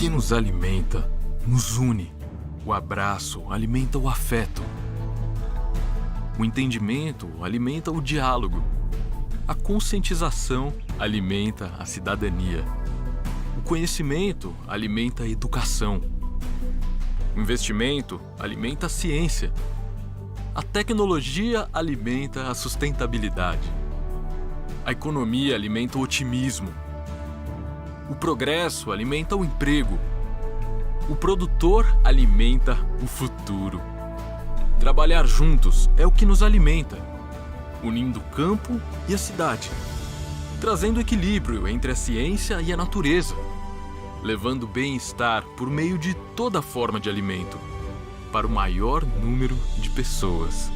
que nos alimenta nos une. O abraço alimenta o afeto. O entendimento alimenta o diálogo. A conscientização alimenta a cidadania. O conhecimento alimenta a educação. O investimento alimenta a ciência. A tecnologia alimenta a sustentabilidade. A economia alimenta o otimismo. O progresso alimenta o emprego. O produtor alimenta o futuro. Trabalhar juntos é o que nos alimenta, unindo o campo e a cidade, trazendo equilíbrio entre a ciência e a natureza, levando bem-estar por meio de toda forma de alimento, para o maior número de pessoas.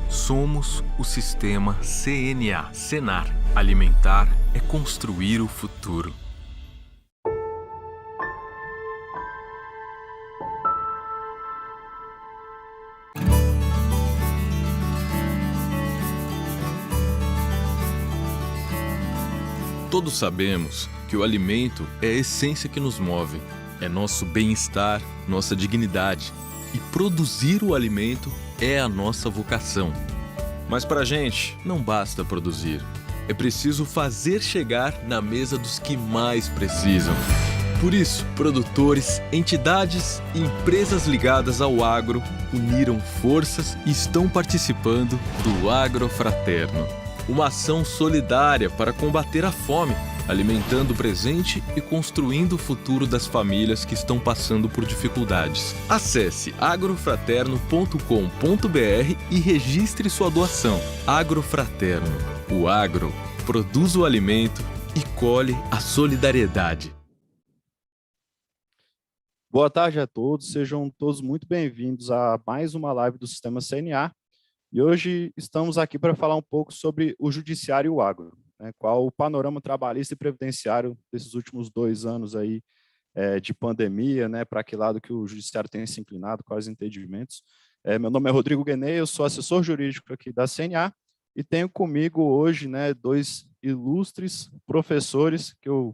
Somos o sistema CNA, Senar. Alimentar é construir o futuro. Todos sabemos que o alimento é a essência que nos move, é nosso bem-estar, nossa dignidade. E produzir o alimento é a nossa vocação. Mas para a gente, não basta produzir. É preciso fazer chegar na mesa dos que mais precisam. Por isso, produtores, entidades e empresas ligadas ao agro uniram forças e estão participando do Agrofraterno. Uma ação solidária para combater a fome, alimentando o presente e construindo o futuro das famílias que estão passando por dificuldades. Acesse agrofraterno.com.br e registre sua doação. Agrofraterno. O agro produz o alimento e colhe a solidariedade. Boa tarde a todos, sejam todos muito bem-vindos a mais uma live do Sistema CNA. E hoje estamos aqui para falar um pouco sobre o judiciário e o agro, né? Qual o panorama trabalhista e previdenciário desses últimos 2 anos aí de pandemia, né? Para que lado que o judiciário tem se inclinado, quais entendimentos. Meu nome é Rodrigo Guenei, eu sou assessor jurídico aqui da CNA e tenho comigo hoje, né, 2 ilustres professores que eu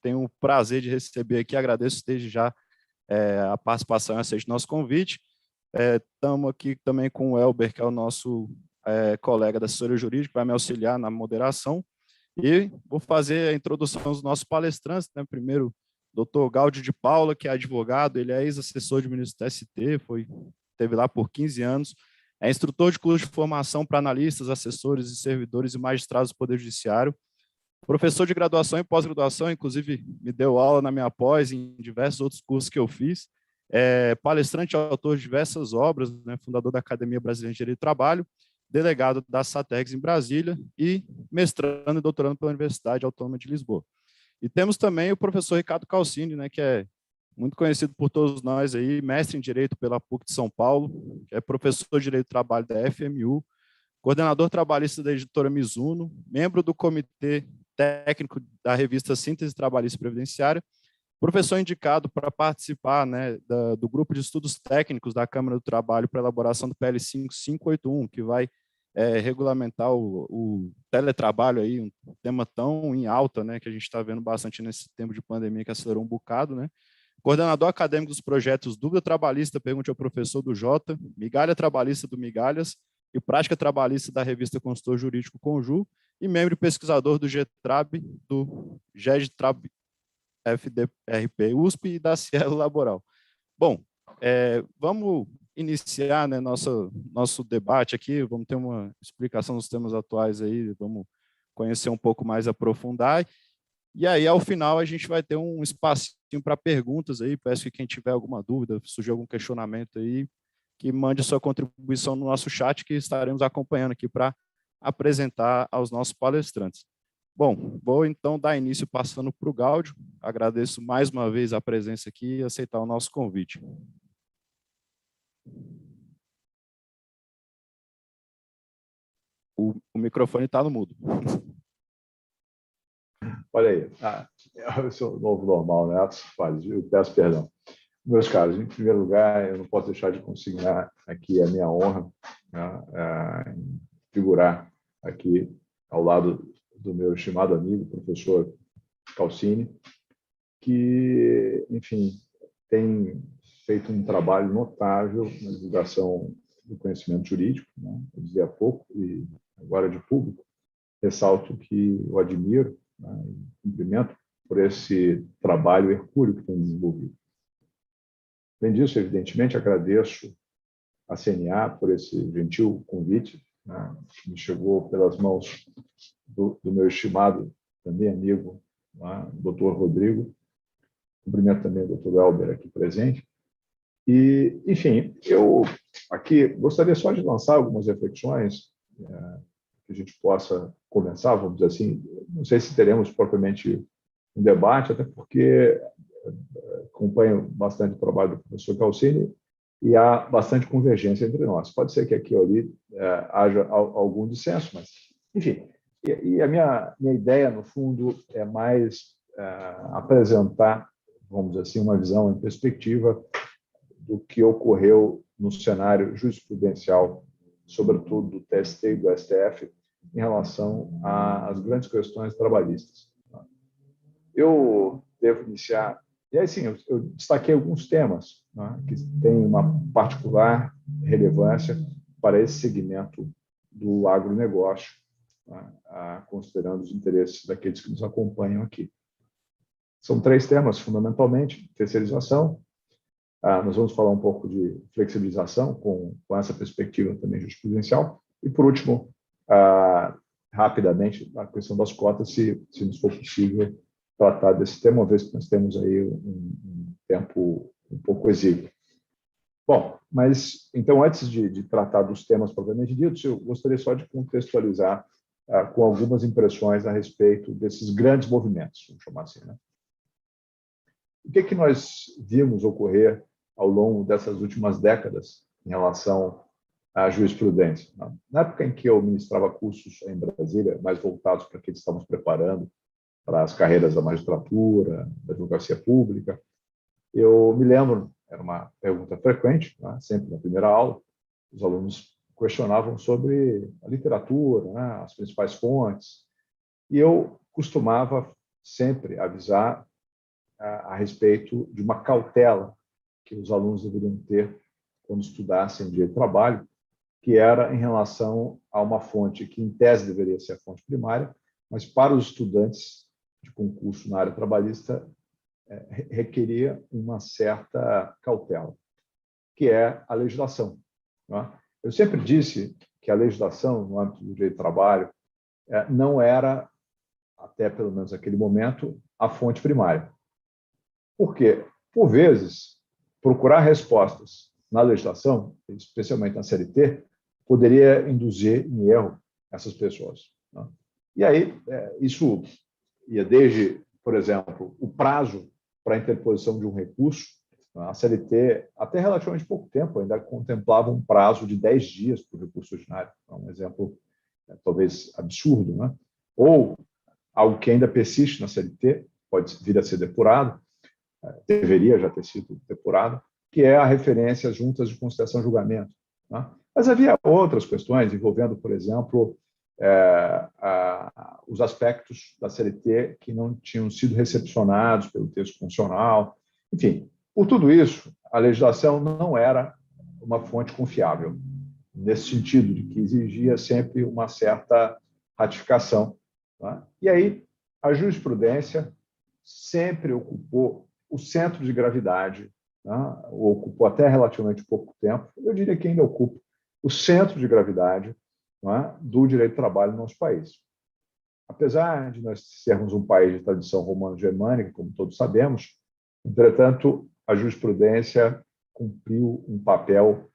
tenho o prazer de receber aqui, agradeço desde já a participação e aceite nosso convite. Estamos aqui também com o Elber, que é o nosso colega da assessoria jurídica, que vai me auxiliar na moderação. E vou fazer a introdução dos nossos palestrantes, né? Primeiro, doutor Gáudio de Paula, que é advogado, ele é ex-assessor de ministro do TST, esteve lá por 15 anos, é instrutor de curso de formação para analistas, assessores e servidores e magistrados do Poder Judiciário, professor de graduação e pós-graduação, inclusive me deu aula na minha pós em diversos outros cursos que eu fiz, palestrante e autor de diversas obras, né, fundador da Academia Brasileira de Direito do Trabalho, delegado da SATEX em Brasília e mestrando e doutorando pela Universidade Autônoma de Lisboa. E temos também o professor Ricardo Calcini, né, que é muito conhecido por todos nós aí, mestre em Direito pela PUC de São Paulo, que é professor de Direito do Trabalho da FMU, coordenador trabalhista da editora Mizuno, membro do comitê técnico da revista Síntese Trabalhista e Previdenciária, professor indicado para participar, né, do grupo de estudos técnicos da Câmara do Trabalho para a elaboração do PL 5581, que vai regulamentar o teletrabalho, aí, um tema tão em alta, né, que a gente está vendo bastante nesse tempo de pandemia que acelerou um bocado, né? Coordenador acadêmico dos projetos Dúvida Trabalhista, Pergunte ao Professor do Jota, Migalha Trabalhista do Migalhas e Prática Trabalhista da revista Consultor Jurídico Conju, e membro pesquisador do GETRAB, do GEDTRAB, FDRP, USP e da Cielo Laboral. Bom, vamos iniciar, né, nosso debate aqui, vamos ter uma explicação dos temas atuais aí, vamos conhecer um pouco mais, aprofundar, e aí ao final a gente vai ter um espacinho para perguntas aí, peço que quem tiver alguma dúvida, surgiu algum questionamento aí, que mande sua contribuição no nosso chat, que estaremos acompanhando aqui para apresentar aos nossos palestrantes. Bom, vou então dar início passando para o Gáudio. Agradeço mais uma vez a presença aqui e aceitar o nosso convite. O microfone está no mudo. Olha aí, eu sou o novo normal, né? Eu peço perdão. Meus caros, em primeiro lugar, eu não posso deixar de consignar aqui a minha honra, né, em figurar aqui ao lado do meu estimado amigo, professor Calcini, que, enfim, tem feito um trabalho notável na divulgação do conhecimento jurídico, né? Eu dizia há pouco, e agora de público, ressalto que eu admiro, né, e cumprimento por esse trabalho hercúleo que tem desenvolvido. Além disso, evidentemente, agradeço à CNA por esse gentil convite, né, que me chegou pelas mãos do meu estimado, também amigo, né, Dr. Rodrigo. Cumprimento também o Dr. Elber aqui presente. E, enfim, eu aqui gostaria só de lançar algumas reflexões que a gente possa começar, vamos dizer assim. Não sei se teremos propriamente um debate, até porque acompanho bastante o trabalho do professor Calcini e há bastante convergência entre nós. Pode ser que aqui ou ali haja algum dissenso, mas, enfim. E a minha ideia, no fundo, é mais apresentar, vamos dizer assim, uma visão em perspectiva do que ocorreu no cenário jurisprudencial, sobretudo do TST e do STF, em relação às grandes questões trabalhistas. Eu devo iniciar... E aí, sim, eu destaquei alguns temas, né, que têm uma particular relevância para esse segmento do agronegócio, né, considerando os interesses daqueles que nos acompanham aqui. São 3 temas, fundamentalmente: terceirização. Nós vamos falar um pouco de flexibilização com essa perspectiva também jurisprudencial. E, por último, rapidamente, a questão das cotas, se nos for possível tratar desse tema, uma vez que nós temos aí um tempo um pouco exíguo. Bom, mas, então, antes de tratar dos temas propriamente ditos, eu gostaria só de contextualizar com algumas impressões a respeito desses grandes movimentos, vamos chamar assim, né? O que nós vimos ocorrer ao longo dessas últimas décadas em relação à jurisprudência? Na época em que eu ministrava cursos em Brasília, mais voltados para que estávamos preparando para as carreiras da magistratura, da advocacia pública, eu me lembro, era uma pergunta frequente, né, sempre na primeira aula, os alunos questionavam sobre a literatura, né, as principais fontes, e eu costumava sempre avisar a respeito de uma cautela que os alunos deveriam ter quando estudassem direito do trabalho, que era em relação a uma fonte que, em tese, deveria ser a fonte primária, mas para os estudantes de concurso na área trabalhista requeria uma certa cautela, que é a legislação. Né? Eu sempre disse que a legislação, no âmbito do direito do trabalho, não era, até pelo menos naquele momento, a fonte primária. Por quê? Por vezes, procurar respostas na legislação, especialmente na CLT, poderia induzir em erro essas pessoas. Né? E aí, isso ia desde, por exemplo, o prazo para a interposição de um recurso. A CLT, até relativamente pouco tempo, ainda contemplava um prazo de 10 dias para o recurso ordinário. É um exemplo talvez absurdo, né? Ou algo que ainda persiste na CLT, pode vir a ser depurado, deveria já ter sido depurado, que é a referência às juntas de conciliação e julgamento. Né? Mas havia outras questões envolvendo, por exemplo, os aspectos da CLT que não tinham sido recepcionados pelo texto constitucional. Enfim, por tudo isso, a legislação não era uma fonte confiável, nesse sentido de que exigia sempre uma certa ratificação. Né? E aí, a jurisprudência sempre ocupou o centro de gravidade, né? Ocupou até relativamente pouco tempo, eu diria que ainda ocupa o centro de gravidade, né, do direito do trabalho no nosso país. Apesar de nós sermos um país de tradição romano-germânica, como todos sabemos, entretanto, a jurisprudência cumpriu um papel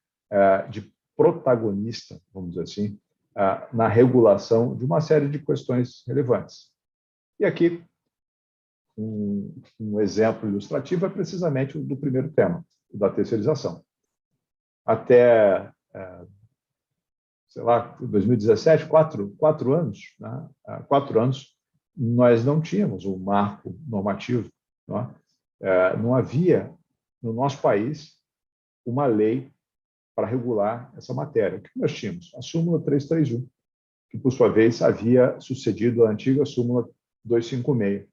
de protagonista, vamos dizer assim, na regulação de uma série de questões relevantes. E aqui, um exemplo ilustrativo é precisamente o do primeiro tema, o da terceirização. Até, sei lá, 2017, 4 anos, né? 4 anos, nós não tínhamos um marco normativo, não havia, no nosso país, uma lei para regular essa matéria. O que nós tínhamos? A súmula 331, que, por sua vez, havia sucedido a antiga súmula 256.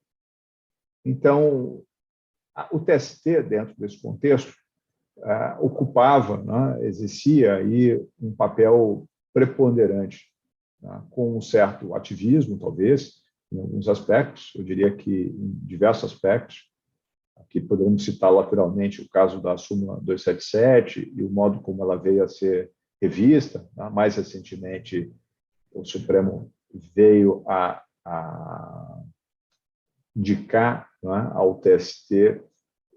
Então, O TST, dentro desse contexto, ocupava, né, exercia aí um papel preponderante, né, com um certo ativismo, talvez, em alguns aspectos, eu diria que em diversos aspectos. Aqui podemos citar lateralmente o caso da súmula 277 e o modo como ela veio a ser revista. Né? Mais recentemente, o Supremo veio a indicar, né, ao TST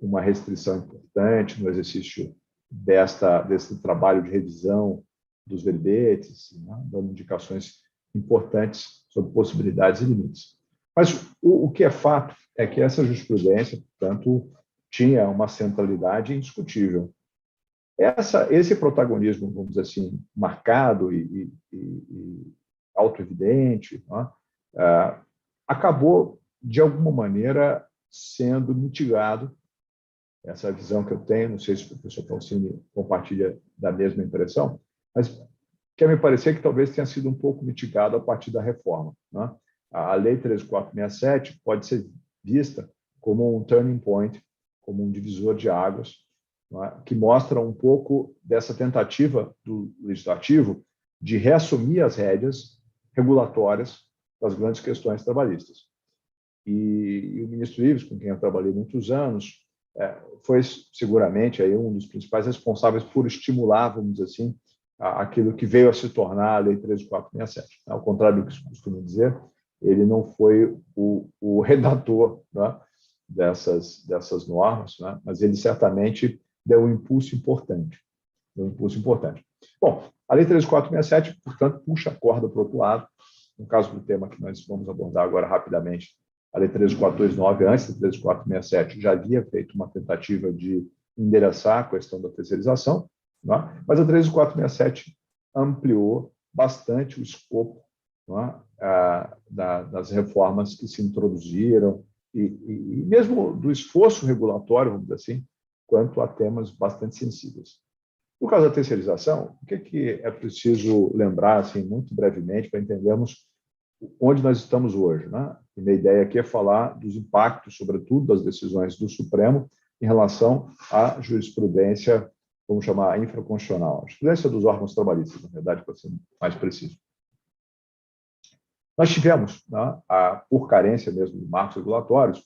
uma restrição importante no exercício desse trabalho de revisão dos verbetes, né, dando indicações importantes sobre possibilidades e limites. Mas o que é fato é que essa jurisprudência, portanto, tinha uma centralidade indiscutível. Esse protagonismo, vamos dizer assim, marcado e autoevidente, né, acabou, de alguma maneira, sendo mitigado. Essa é a visão que eu tenho, não sei se o professor Falcini compartilha da mesma impressão, mas quer me parecer que talvez tenha sido um pouco mitigado a partir da reforma. Né? A Lei 13.467 pode ser vista como um turning point, como um divisor de águas, né, que mostra um pouco dessa tentativa do legislativo de reassumir as rédeas regulatórias das grandes questões trabalhistas. E o ministro Ives, com quem eu trabalhei muitos anos, foi seguramente aí um dos principais responsáveis por estimular, vamos dizer assim, aquilo que veio a se tornar a Lei 13.467. Ao contrário do que se costuma dizer, ele não foi o redator, né, dessas normas, né, mas ele certamente deu um impulso importante. Bom, a Lei 13.467, portanto, puxa a corda para o outro lado. No caso do tema que nós vamos abordar agora rapidamente, a Lei 13.429, antes da 13.467, já havia feito uma tentativa de endereçar a questão da terceirização, né? Mas a 13.467 ampliou bastante o escopo, né, das reformas que se introduziram e mesmo do esforço regulatório, vamos dizer assim, quanto a temas bastante sensíveis. No caso da terceirização, o que é preciso lembrar, assim, muito brevemente, para entendermos onde nós estamos hoje, né? E minha ideia aqui é falar dos impactos, sobretudo, das decisões do Supremo em relação à jurisprudência, vamos chamar infraconstitucional, a jurisprudência dos órgãos trabalhistas, na verdade, para ser mais preciso. Nós tivemos, né, por carência mesmo de marcos regulatórios,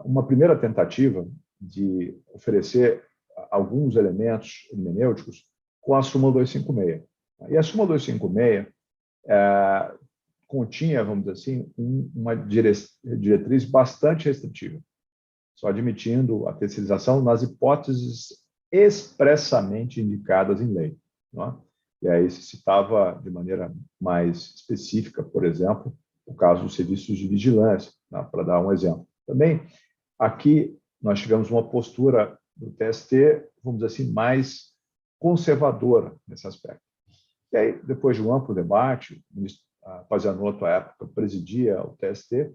uma primeira tentativa de oferecer alguns elementos hermenêuticos com a súmula 256. E a súmula 256 continha, vamos dizer assim, uma diretriz bastante restritiva, só admitindo a terceirização nas hipóteses expressamente indicadas em lei. Não é? E aí se citava de maneira mais específica, por exemplo, o caso dos serviços de vigilância, né, para dar um exemplo. Também, aqui, nós tivemos uma postura do TST, vamos dizer assim, mais conservadora nesse aspecto. E aí, depois de um amplo debate, o ministro Pazianotto, à época, presidia o TST,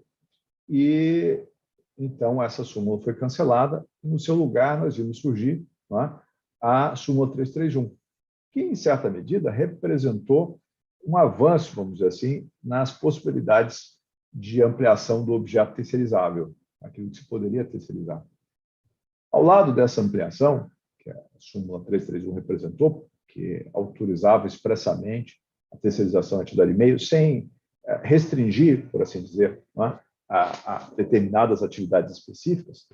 e então essa súmula foi cancelada, e no seu lugar nós vimos surgir, não é, a súmula 331, que, em certa medida, representou um avanço, vamos dizer assim, nas possibilidades de ampliação do objeto terceirizável, aquilo que se poderia terceirizar. Ao lado dessa ampliação, que a súmula 331 representou, que autorizava expressamente a terceirização a atividade de meio, sem restringir, por assim dizer, né, a determinadas atividades específicas,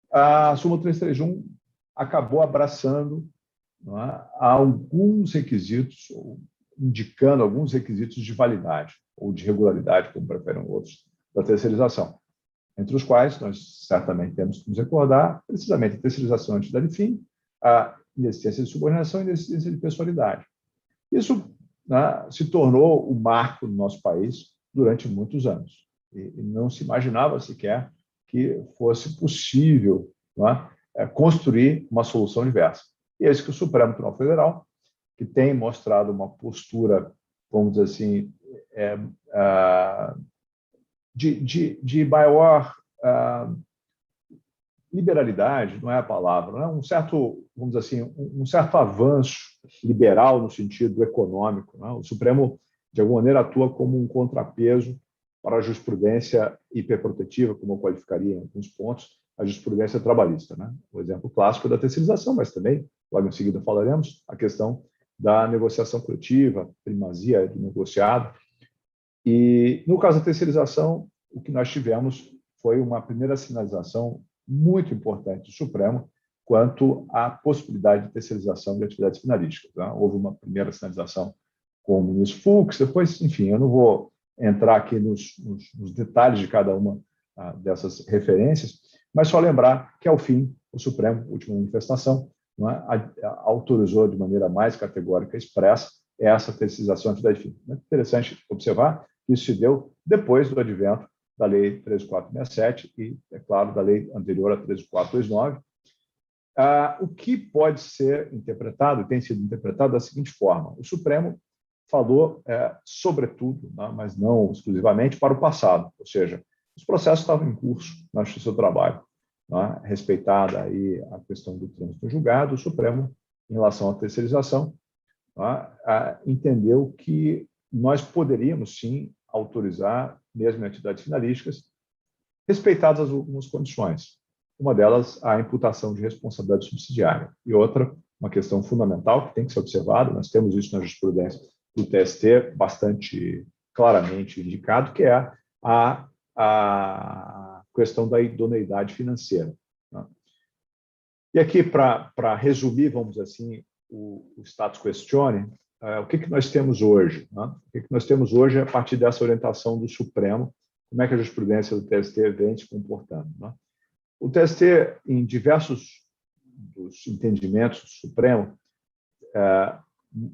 a súmula 331 acabou abraçando, né, alguns requisitos, ou indicando alguns requisitos de validade ou de regularidade, como preferem outros, da terceirização, entre os quais nós certamente temos que nos recordar precisamente a terceirização de atividade fim, a inexistência de subordinação e inexistência de pessoalidade. Isso, né, se tornou o marco no nosso país durante muitos anos. E não se imaginava sequer que fosse possível, né, construir uma solução diversa. E é isso que o Supremo Tribunal Federal, que tem mostrado uma postura, vamos dizer assim, de maior liberalidade, não é a palavra, né? Um certo, vamos dizer assim, um certo avanço liberal no sentido econômico, né? O Supremo, de alguma maneira, atua como um contrapeso para a jurisprudência hiperprotetiva, como eu qualificaria em alguns pontos, a jurisprudência trabalhista, né? O exemplo clássico da terceirização, mas também, logo em seguida falaremos, a questão da negociação coletiva, primazia do negociado. E, no caso da terceirização, o que nós tivemos foi uma primeira sinalização muito importante do Supremo quanto à possibilidade de terceirização de atividades finalísticas, né? Houve uma primeira sinalização com o ministro Fux, depois, enfim, eu não vou entrar aqui nos detalhes de cada uma dessas referências, mas só lembrar que, ao fim, o Supremo, última manifestação, autorizou de maneira mais categórica e expressa essa terceirização de atividade fim. É interessante observar que isso se deu depois do advento da Lei 13.467 e, é claro, da lei anterior, a 13.429. O que pode ser interpretado, tem sido interpretado da seguinte forma: o Supremo falou, sobretudo, né, mas não exclusivamente, para o passado, ou seja, os processos estavam em curso na Justiça do Trabalho, né, respeitada aí a questão do trânsito julgado, o Supremo, em relação à terceirização, né, entendeu que nós poderíamos, sim, autorizar, mesmo em atividades finalísticas, respeitadas algumas condições. Uma delas, a imputação de responsabilidade subsidiária. E outra, uma questão fundamental que tem que ser observada, nós temos isso na jurisprudência do TST bastante claramente indicado, que é a questão da idoneidade financeira, né? E aqui, para resumir, vamos dizer assim, o status questione, o que nós temos hoje? Né? O que nós temos hoje a partir dessa orientação do Supremo, como é que a jurisprudência do TST vem se comportando, né? O TST, em diversos dos entendimentos do Supremo,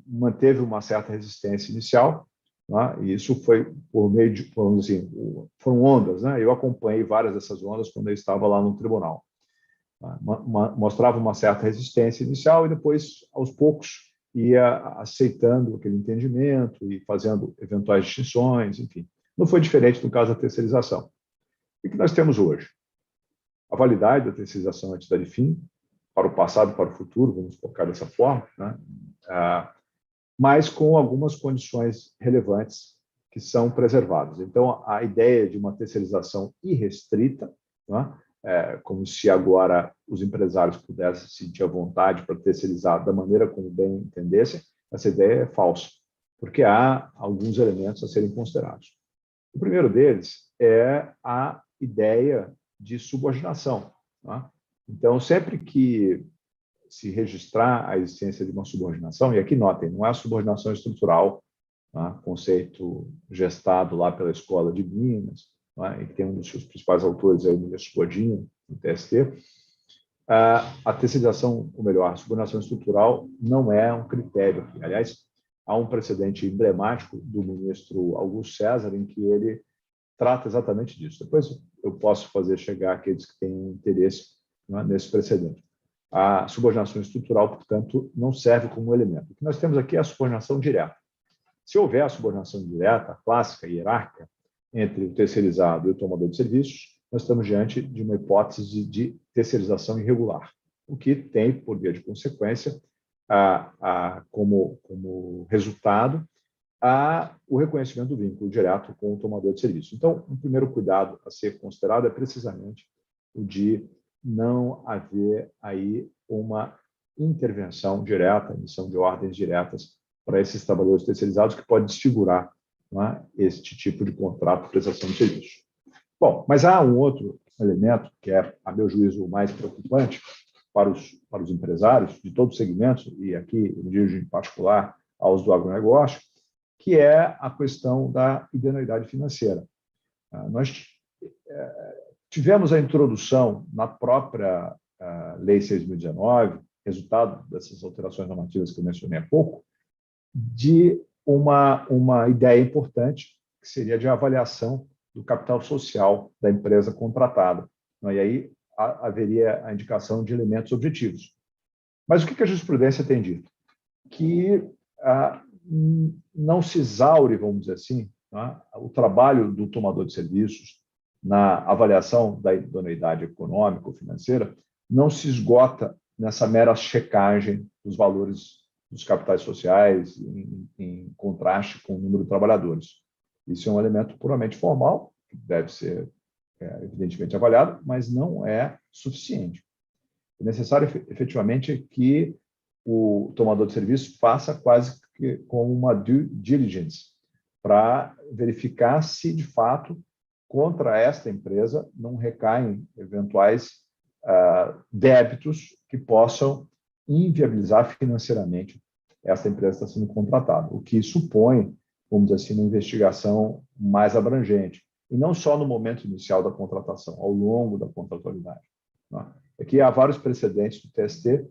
manteve uma certa resistência inicial, né? E isso foi por meio de, vamos dizer, foram ondas, né? Eu acompanhei várias dessas ondas quando eu estava lá no tribunal. Mostrava uma certa resistência inicial e depois, aos poucos, ia aceitando aquele entendimento e fazendo eventuais distinções, enfim. Não foi diferente no caso da terceirização. O que nós temos hoje? A validade da terceirização antes da fim, para o passado e para o futuro, vamos colocar dessa forma, né? Mas com algumas condições relevantes que são preservadas. Então, a ideia de uma terceirização irrestrita, né? Como se agora os empresários pudessem se sentir à vontade para terceirizar da maneira como bem entendessem, essa ideia é falsa, porque há alguns elementos a serem considerados. O primeiro deles é a ideia de subordinação, né? Então, sempre que se registrar a existência de uma subordinação, e aqui notem, não é a subordinação estrutural, né? Conceito gestado lá pela Escola de Minas, né? E que tem um dos seus principais autores, aí, o ministro Godinho, no TST, a terceirização, ou melhor, a subordinação estrutural não é um critério aqui. Aliás, há um precedente emblemático do ministro Augusto César em que ele trata exatamente disso. Depois eu posso fazer chegar aqueles que têm interesse, né, nesse precedente. A subordinação estrutural, portanto, não serve como elemento. O que nós temos aqui é a subordinação direta. Se houver a subordinação direta, clássica, hierárquica, entre o terceirizado e o tomador de serviços, nós estamos diante de uma hipótese de terceirização irregular, o que tem, por via de consequência, como resultado, o reconhecimento do vínculo direto com o tomador de serviço. Então, o primeiro cuidado a ser considerado é precisamente o de não haver aí uma intervenção direta, emissão de ordens diretas para esses trabalhadores terceirizados, que pode desfigurar, né, este tipo de contrato de prestação de serviço. Bom, mas há um outro elemento que é, a meu juízo, o mais preocupante para os empresários de todos os segmentos, e aqui eu me dirijo em particular aos do agronegócio, que é a questão da idoneidade financeira. Nós tivemos a introdução na própria Lei 6.019, resultado dessas alterações normativas que eu mencionei há pouco, de uma ideia importante, que seria de avaliação do capital social da empresa contratada. E aí haveria a indicação de elementos objetivos. Mas o que a jurisprudência tem dito? Que não se exaure, vamos dizer assim, né, o trabalho do tomador de serviços na avaliação da idoneidade econômica ou financeira, não se esgota nessa mera checagem dos valores dos capitais sociais em contraste com o número de trabalhadores. Isso é um elemento puramente formal, que deve ser evidentemente avaliado, mas não é suficiente. É necessário, efetivamente, que o tomador de serviço faça quase que como uma due diligence para verificar se, de fato, contra esta empresa não recaem eventuais débitos que possam inviabilizar financeiramente essa empresa que está sendo contratada, o que supõe, vamos dizer assim, uma investigação mais abrangente, e não só no momento inicial da contratação, ao longo da contratualidade. Aqui há vários precedentes do TST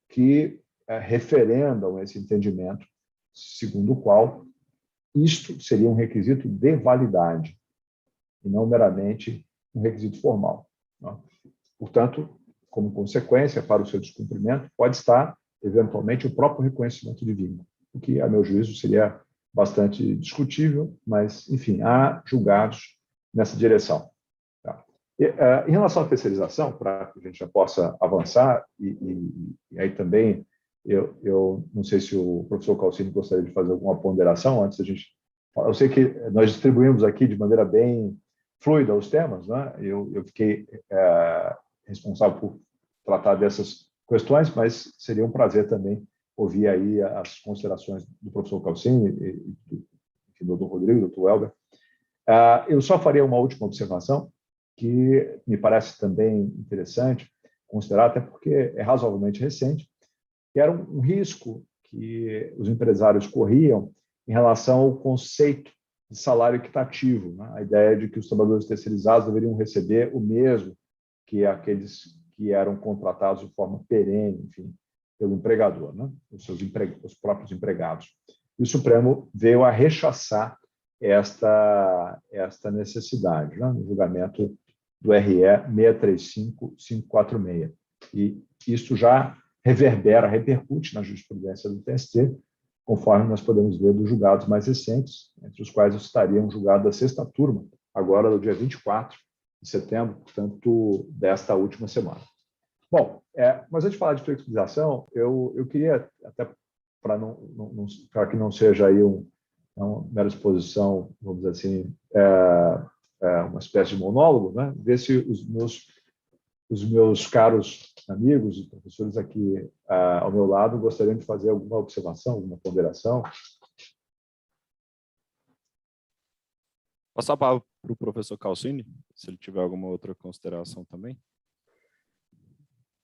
que referendam esse entendimento, segundo o qual isto seria um requisito de validade, e não meramente um requisito formal. Portanto, como consequência, para o seu descumprimento, pode estar, eventualmente, o próprio reconhecimento de vínculo, o que, a meu juízo, seria bastante discutível, mas, enfim, há julgados nessa direção. Em relação à terceirização, para que a gente já possa avançar, e aí também, eu não sei se o professor Calcini gostaria de fazer alguma ponderação antes da gente... Eu sei que nós distribuímos aqui de maneira bem fluida os temas, né? Eu fiquei responsável por tratar dessas questões, mas seria um prazer também ouvir aí as considerações do professor Calcini e do Dr. Rodrigo, do Dr. Elber. Eu só faria uma última observação, que me parece também interessante considerar, até porque é razoavelmente recente, que era um risco que os empresários corriam em relação ao conceito de salário equitativo, né? A ideia de que os trabalhadores terceirizados deveriam receber o mesmo que aqueles que eram contratados de forma perene, enfim, pelo empregador, né? Os próprios empregados. E o Supremo veio a rechaçar esta necessidade, né? No julgamento do RE 635-546. E isso já repercute na jurisprudência do TST, conforme nós podemos ver dos julgados mais recentes, entre os quais estaria um julgado da sexta turma, agora no dia 24 de setembro, portanto, desta última semana. Bom, mas antes de falar de flexibilização, eu queria, até para que não seja aí uma mera exposição, vamos dizer assim, uma espécie de monólogo, né? Ver se os meus caros amigos e professores aqui ao meu lado gostariam de fazer alguma observação, alguma ponderação. Passar a palavra para o professor Calcini, se ele tiver alguma outra consideração também.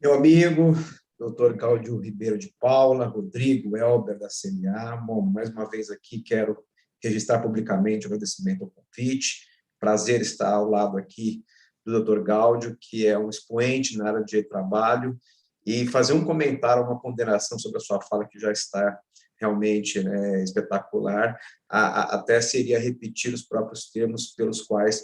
Meu amigo, doutor Cláudio Ribeiro de Paula, Rodrigo Elber, da CNA, bom, mais uma vez aqui quero registrar publicamente o agradecimento ao convite. Prazer estar ao lado aqui do Dr. Gáudio, que é um expoente na área de direito do trabalho, e fazer um comentário, uma ponderação sobre a sua fala, que já está realmente, né, espetacular, até seria repetir os próprios termos pelos quais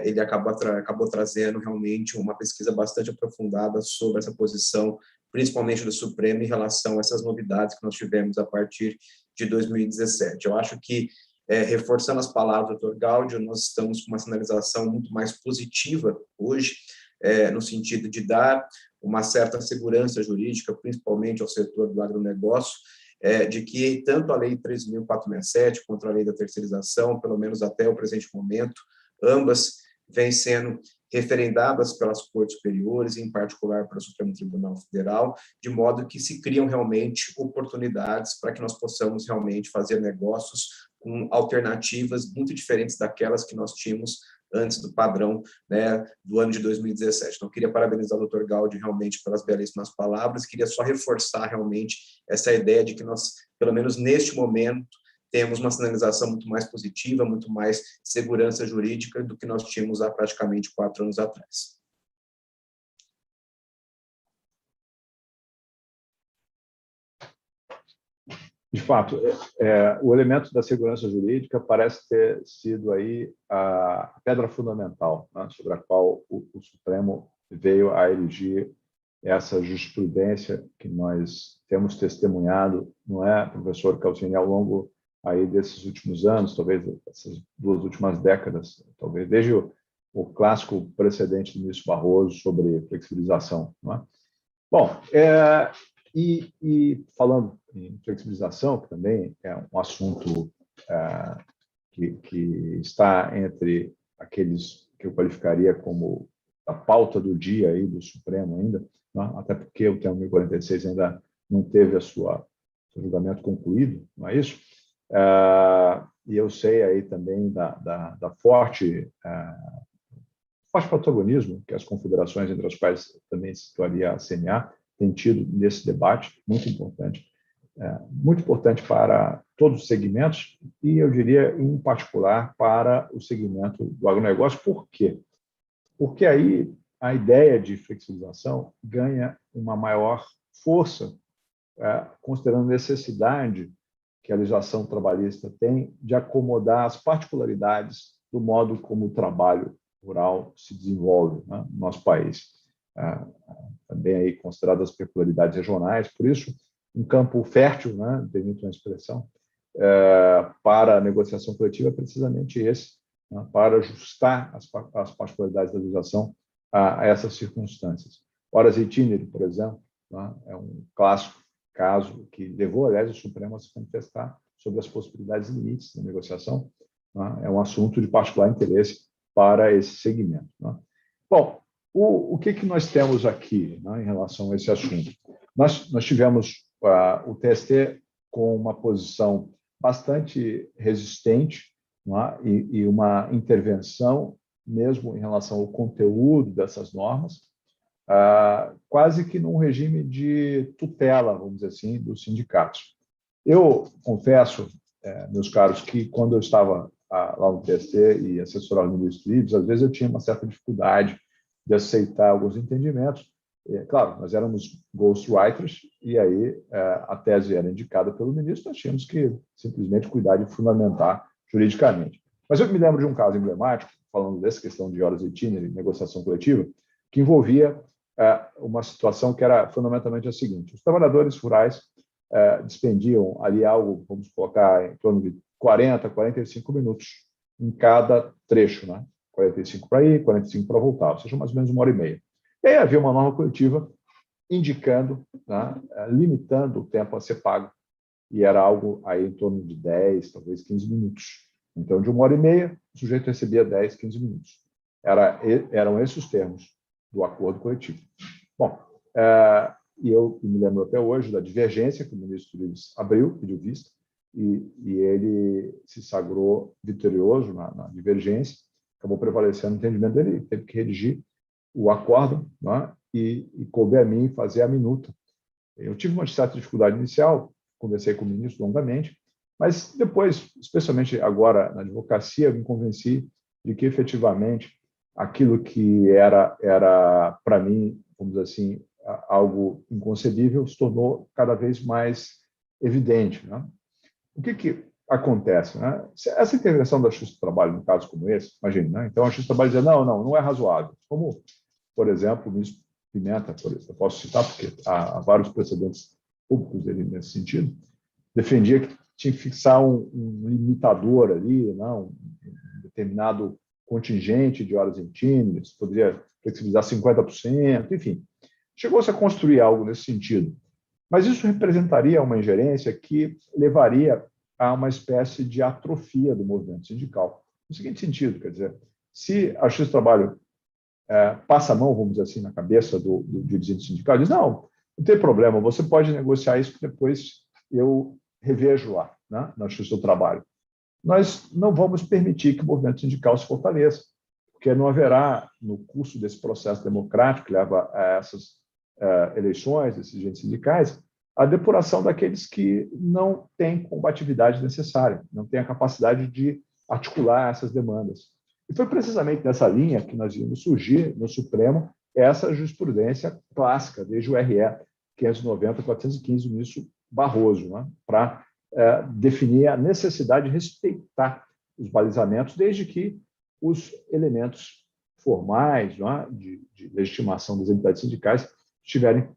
ele acabou trazendo realmente uma pesquisa bastante aprofundada sobre essa posição, principalmente do Supremo, em relação a essas novidades que nós tivemos a partir de 2017. Eu acho que, reforçando as palavras do Dr. Gáudio, nós estamos com uma sinalização muito mais positiva hoje, no sentido de dar uma certa segurança jurídica, principalmente ao setor do agronegócio, de que tanto a Lei 13.467 quanto a Lei da Terceirização, pelo menos até o presente momento, ambas vêm sendo referendadas pelas cortes superiores, em particular pelo Supremo Tribunal Federal, de modo que se criam realmente oportunidades para que nós possamos realmente fazer negócios com alternativas muito diferentes daquelas que nós tínhamos antes do padrão, né, do ano de 2017. Então, eu queria parabenizar o Dr. Gáudio realmente pelas belíssimas palavras, queria só reforçar realmente essa ideia de que nós, pelo menos neste momento, temos uma sinalização muito mais positiva, muito mais segurança jurídica do que nós tínhamos há praticamente 4 anos atrás. De fato, o elemento da segurança jurídica parece ter sido aí a pedra fundamental, né, sobre a qual o Supremo veio a erigir essa jurisprudência que nós temos testemunhado, não é, professor Calcini, ao longo aí desses últimos anos, talvez essas 2 últimas décadas, talvez desde o clássico precedente do ministro Barroso sobre flexibilização, não é? Bom, e falando em flexibilização, que também é um assunto que está entre aqueles que eu qualificaria como a pauta do dia aí do Supremo ainda, né? Até porque o tema 1046 ainda não teve seu julgamento concluído, não é isso? E eu sei aí também da forte protagonismo que as confederações, entre as quais também se situaria a CNA, têm tido nesse debate, muito importante para todos os segmentos e, eu diria, em particular, para o segmento do agronegócio. Por quê? Porque aí a ideia de flexibilização ganha uma maior força, considerando a necessidade que a legislação trabalhista tem de acomodar as particularidades do modo como o trabalho rural se desenvolve, né, no nosso país. Também aí consideradas as peculiaridades regionais, por isso, um campo fértil, né, permite uma expressão, para a negociação coletiva é precisamente esse, né, para ajustar as particularidades da legislação a essas circunstâncias. Horas itinere, por exemplo, né, é um clássico caso que levou, aliás, o Supremo a se manifestar sobre as possibilidades e limites da negociação, né, é um assunto de particular interesse para esse segmento, né. Bom, o que nós temos aqui, né, em relação a esse assunto? Nós tivemos o TST com uma posição bastante resistente, né, e uma intervenção mesmo em relação ao conteúdo dessas normas, quase que num regime de tutela, vamos dizer assim, dos sindicatos. Eu confesso, meus caros, que quando eu estava lá no TST e assessorava o ministro Ives, às vezes eu tinha uma certa dificuldade de aceitar alguns entendimentos. Claro, nós éramos ghostwriters e aí a tese era indicada pelo ministro, nós tínhamos que simplesmente cuidar de fundamentar juridicamente. Mas eu me lembro de um caso emblemático, falando dessa questão de horas itinere, negociação coletiva, que envolvia uma situação que era fundamentalmente a seguinte: os trabalhadores rurais dispendiam ali algo, vamos colocar, em torno de 40, 45 minutos em cada trecho, né? 45 para ir, 45 para voltar, ou seja, mais ou menos 1h30. E aí havia uma norma coletiva indicando, né, limitando o tempo a ser pago, e era algo aí em torno de 10, talvez 15 minutos. Então, de 1h30, o sujeito recebia 10, 15 minutos. Eram esses os termos do acordo coletivo. Bom, e eu me lembro até hoje da divergência que o ministro Ives abriu, pediu vista, e ele se sagrou vitorioso na divergência, acabou prevalecendo o entendimento dele, teve que redigir o acordo, né, e coube a mim fazer a minuta. Eu tive uma certa dificuldade inicial, conversei com o ministro longamente, mas depois, especialmente agora na advocacia, eu me convenci de que, efetivamente, aquilo que era para mim, vamos dizer assim, algo inconcebível, se tornou cada vez mais evidente, né? O que acontece, né? Essa intervenção da Justiça do Trabalho, num caso como esse, imagine, né? Então a Justiça do Trabalho dizia, não é razoável. Como, por exemplo, o ministro Pimenta, eu posso citar, porque há vários precedentes públicos dele nesse sentido, defendia que tinha que fixar um limitador ali, né? Um determinado contingente de horas itinere, poderia flexibilizar 50%, enfim. Chegou-se a construir algo nesse sentido. Mas isso representaria uma ingerência que levaria a uma espécie de atrofia do movimento sindical. No seguinte sentido, quer dizer, se a Justiça do Trabalho passa a mão, vamos dizer assim, na cabeça do dirigente sindical, diz, não tem problema, você pode negociar isso que depois eu revejo lá, né, na Justiça do Trabalho. Nós não vamos permitir que o movimento sindical se fortaleça, porque não haverá, no curso desse processo democrático que leva a essas eleições, desses dirigentes sindicais, a depuração daqueles que não têm combatividade necessária, não têm a capacidade de articular essas demandas. E foi precisamente nessa linha que nós vimos surgir no Supremo essa jurisprudência clássica, desde o RE 590-415 do ministro Barroso, né, para definir a necessidade de respeitar os balizamentos, desde que os elementos formais, né, de legitimação das entidades sindicais estiverem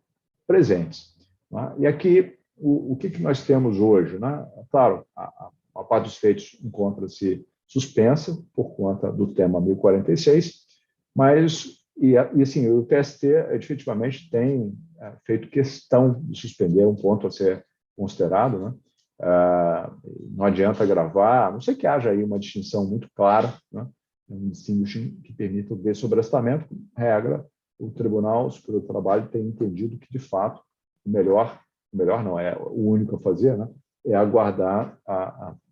presentes. Né? E aqui, o que nós temos hoje? Né? Claro, a parte dos feitos encontra-se suspensa por conta do tema 1046, mas, assim, o TST efetivamente tem feito questão de suspender, um ponto a ser considerado, né? Não adianta gravar, a não sei que haja aí uma distinção muito clara, né, um distinguishing que permita o dessobrestamento. Regra, o Tribunal Superior do Trabalho tem entendido que, de fato, o melhor não, é o único a fazer, né, é aguardar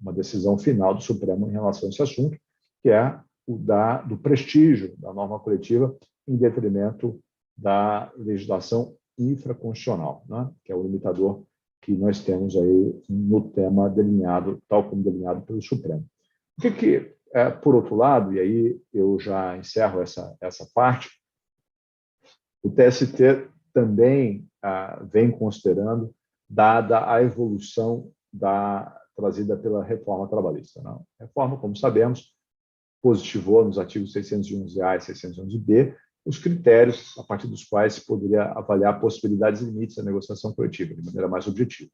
uma decisão final do Supremo em relação a esse assunto, que é o do prestígio da norma coletiva em detrimento da legislação infraconstitucional, né, que é o limitador que nós temos aí no tema delineado, tal como delineado pelo Supremo. O que por outro lado, e aí eu já encerro essa parte, o TST também vem considerando, dada a evolução trazida pela reforma trabalhista. Né? A reforma, como sabemos, positivou nos artigos 611A e 611B os critérios a partir dos quais se poderia avaliar possibilidades e limites da negociação coletiva, de maneira mais objetiva.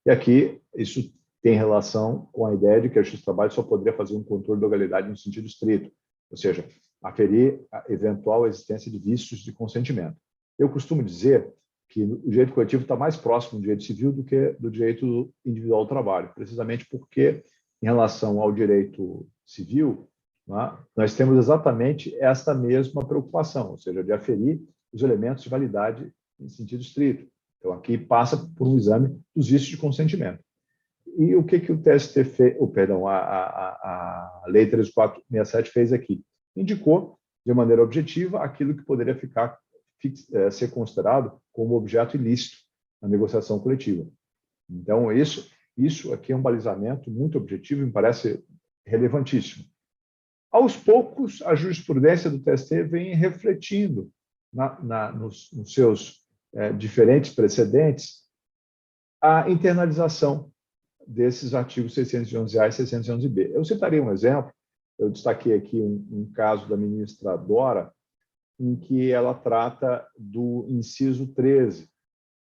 E aqui, isso tem relação com a ideia de que a Justiça do Trabalho só poderia fazer um controle da legalidade no sentido estrito, ou seja, aferir a eventual existência de vícios de consentimento. Eu costumo dizer que o direito coletivo está mais próximo do direito civil do que do direito individual do trabalho, precisamente porque, em relação ao direito civil, né, nós temos exatamente esta mesma preocupação, ou seja, de aferir os elementos de validade em sentido estrito. Então, aqui passa por um exame dos vícios de consentimento. E o que o TST fez, a Lei 3467 fez aqui? Indicou, de maneira objetiva, aquilo que poderia ser considerado como objeto ilícito na negociação coletiva. Então, isso aqui é um balizamento muito objetivo e me parece relevantíssimo. Aos poucos, a jurisprudência do TST vem refletindo nos seus diferentes precedentes a internalização desses artigos 611A e 611B. Eu citaria um exemplo, eu destaquei aqui um caso da ministra Dora, em que ela trata do inciso 13,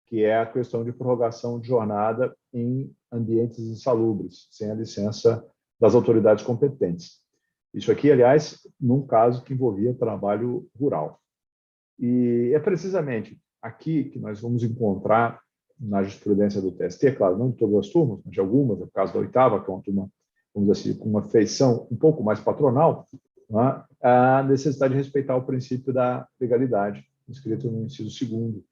que é a questão de prorrogação de jornada em ambientes insalubres, sem a licença das autoridades competentes. Isso aqui, aliás, num caso que envolvia trabalho rural. E é precisamente aqui que nós vamos encontrar na jurisprudência do TST, claro, não de todas as turmas, mas de algumas, é o caso da oitava, que é uma turma, vamos dizer assim, com uma feição um pouco mais patronal, né, a necessidade de respeitar o princípio da legalidade, inscrito no inciso 2º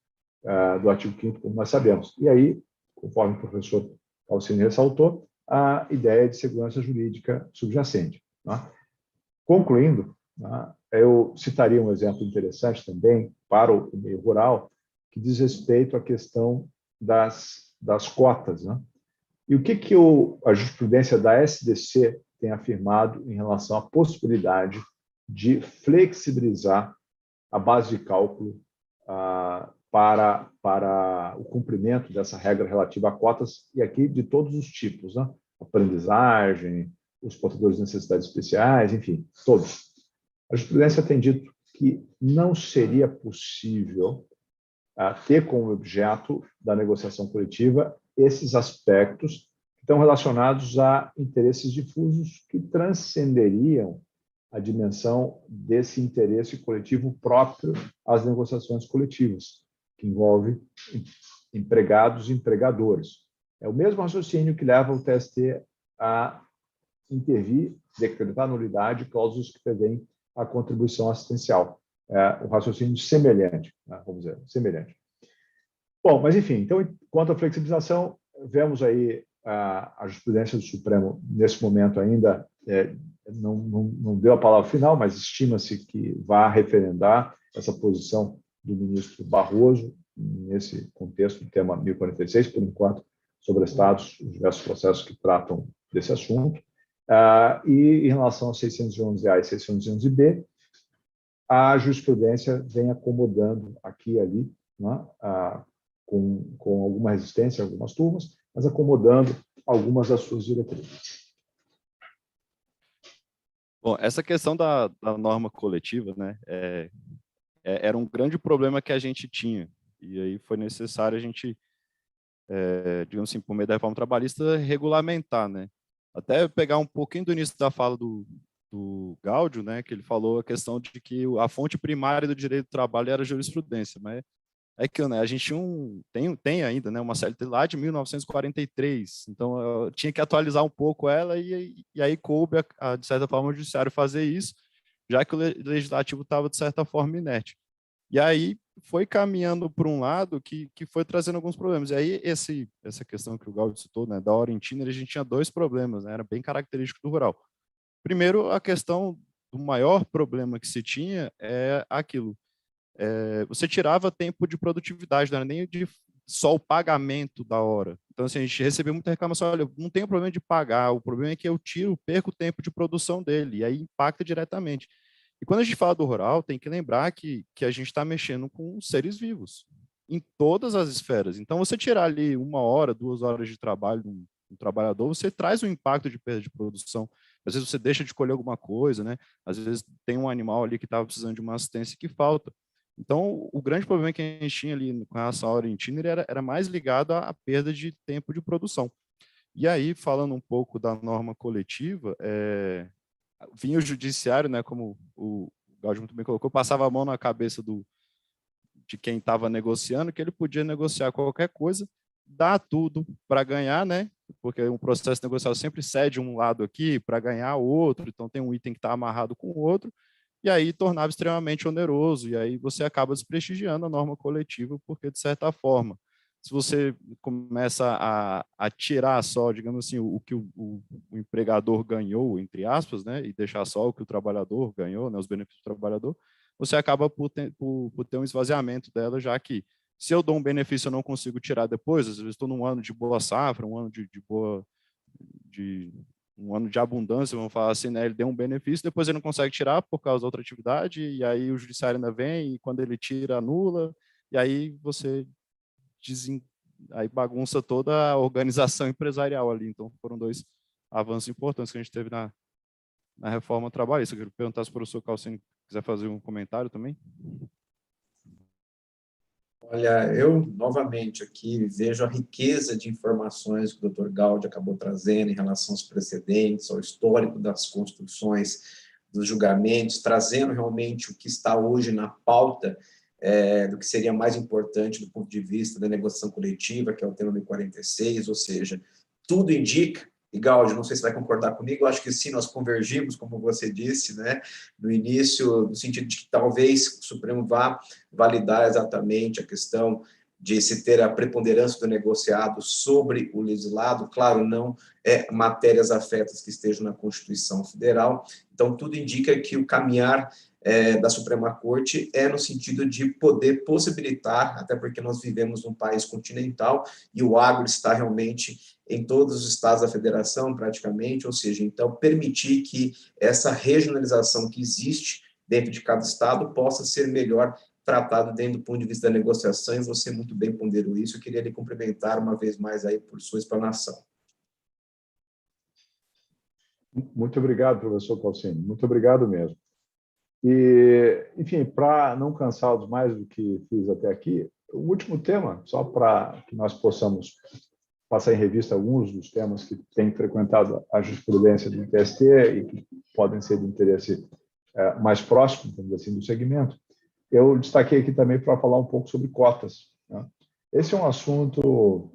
do artigo 5º, como nós sabemos. E aí, conforme o professor Alcine ressaltou, a ideia de segurança jurídica subjacente. Né? Concluindo, né, eu citaria um exemplo interessante também para o meio rural, que diz respeito à questão das cotas. Né? E o que a jurisprudência da SDC tem afirmado em relação à possibilidade de flexibilizar a base de cálculo para o cumprimento dessa regra relativa a cotas, e aqui de todos os tipos, né? Aprendizagem, os portadores de necessidades especiais, enfim, todos. A jurisprudência tem dito que não seria possível ter como objeto da negociação coletiva esses aspectos que estão relacionados a interesses difusos que transcenderiam a dimensão desse interesse coletivo próprio às negociações coletivas, que envolve empregados e empregadores. É o mesmo raciocínio que leva o TST a intervir, decretar nulidade de cláusulas que prevêem a contribuição assistencial. É um raciocínio semelhante, né? Vamos dizer, semelhante. Bom, mas enfim, então, quanto à flexibilização, vemos aí a jurisprudência do Supremo, nesse momento ainda, não deu a palavra final, mas estima-se que vai referendar essa posição do ministro Barroso, nesse contexto do tema 1046, por enquanto, sobrestados os diversos processos que tratam desse assunto. E em relação a 611A e 611B, a jurisprudência vem acomodando aqui e ali, né, com alguma resistência em algumas turmas, mas acomodando algumas das suas diretrizes. Bom, essa questão da norma coletiva, né, era um grande problema que a gente tinha, e aí foi necessário a gente, digamos assim, por meio da reforma trabalhista, regulamentar, né? Até pegar um pouquinho do início da fala do Gáudio, né, que ele falou a questão de que a fonte primária do direito do trabalho era a jurisprudência, mas é que, né, a gente tem ainda, né, uma CLT lá de 1943, então eu tinha que atualizar um pouco ela e aí coube, de certa forma, o judiciário fazer isso, já que o legislativo estava, de certa forma, inerte. E aí foi caminhando por um lado que foi trazendo alguns problemas. E aí essa questão que o Gaudio citou, né, da hora em Tiner, a gente tinha dois problemas, né, era bem característico do rural. Primeiro, a questão do maior problema que se tinha é aquilo. Você tirava tempo de produtividade, não era nem de só o pagamento da hora. Então, assim, a gente recebeu muita reclamação, olha, não tem o problema de pagar, o problema é que eu perco o tempo de produção dele, e aí impacta diretamente. E quando a gente fala do rural, tem que lembrar que a gente está mexendo com seres vivos, em todas as esferas. Então, você tirar ali 1 hora, 2 horas de trabalho de um trabalhador, você traz um impacto de perda de produção. Às vezes você deixa de colher alguma coisa, né? Às vezes tem um animal ali que estava precisando de uma assistência que falta. Então, o grande problema que a gente tinha ali com essa hora em Tiner era mais ligado à perda de tempo de produção. E aí, falando um pouco da norma coletiva, vinha o judiciário, né, como o Gaudio muito bem colocou, passava a mão na cabeça de quem estava negociando, que ele podia negociar qualquer coisa, dar tudo para ganhar, né? Porque um processo negocial sempre cede um lado aqui para ganhar o outro, então tem um item que está amarrado com o outro, e aí tornava extremamente oneroso, e aí você acaba desprestigiando a norma coletiva, porque, de certa forma, se você começa a tirar só, digamos assim, o que o empregador ganhou, entre aspas, né, e deixar só o que o trabalhador ganhou, né, os benefícios do trabalhador, você acaba por ter um esvaziamento dela, já que se eu dou um benefício eu não consigo tirar depois, às vezes estou num ano de boa safra, um ano um ano de abundância, vamos falar assim, né? Ele deu um benefício, depois ele não consegue tirar por causa da outra atividade, e aí o judiciário ainda vem, e quando ele tira, anula, e aí você aí bagunça toda a organização empresarial ali. Então, foram dois avanços importantes que a gente teve na reforma trabalhista. Eu quero perguntar se o professor Calcini quiser fazer um comentário também. Olha, eu novamente aqui vejo a riqueza de informações que o Dr. Gaudio acabou trazendo em relação aos precedentes, ao histórico das construções, dos julgamentos, trazendo realmente o que está hoje na pauta do que seria mais importante do ponto de vista da negociação coletiva, que é o tema 1046, ou seja, tudo indica. E, Gaudio, não sei se vai concordar comigo, eu acho que sim, nós convergimos, como você disse, né, no início, no sentido de que talvez o Supremo vá validar exatamente a questão de se ter a preponderância do negociado sobre o legislado, claro, não matérias afetas que estejam na Constituição Federal. Então, tudo indica que o caminhar da Suprema Corte no sentido de poder possibilitar, até porque nós vivemos num país continental e o agro está realmente em todos os estados da federação, praticamente, ou seja, então, permitir que essa regionalização que existe dentro de cada estado possa ser melhor tratado dentro do ponto de vista da negociação, e você muito bem ponderou isso. Eu queria lhe cumprimentar uma vez mais aí por sua explanação. Muito obrigado, professor Calcini, muito obrigado mesmo. E, enfim, para não cansá-los mais do que fiz até aqui, o último tema, só para que nós possamos passar em revista alguns dos temas que têm frequentado a jurisprudência do TST e que podem ser de interesse mais próximo, vamos dizer assim, do segmento. Eu destaquei aqui também para falar um pouco sobre cotas, né? Esse é um assunto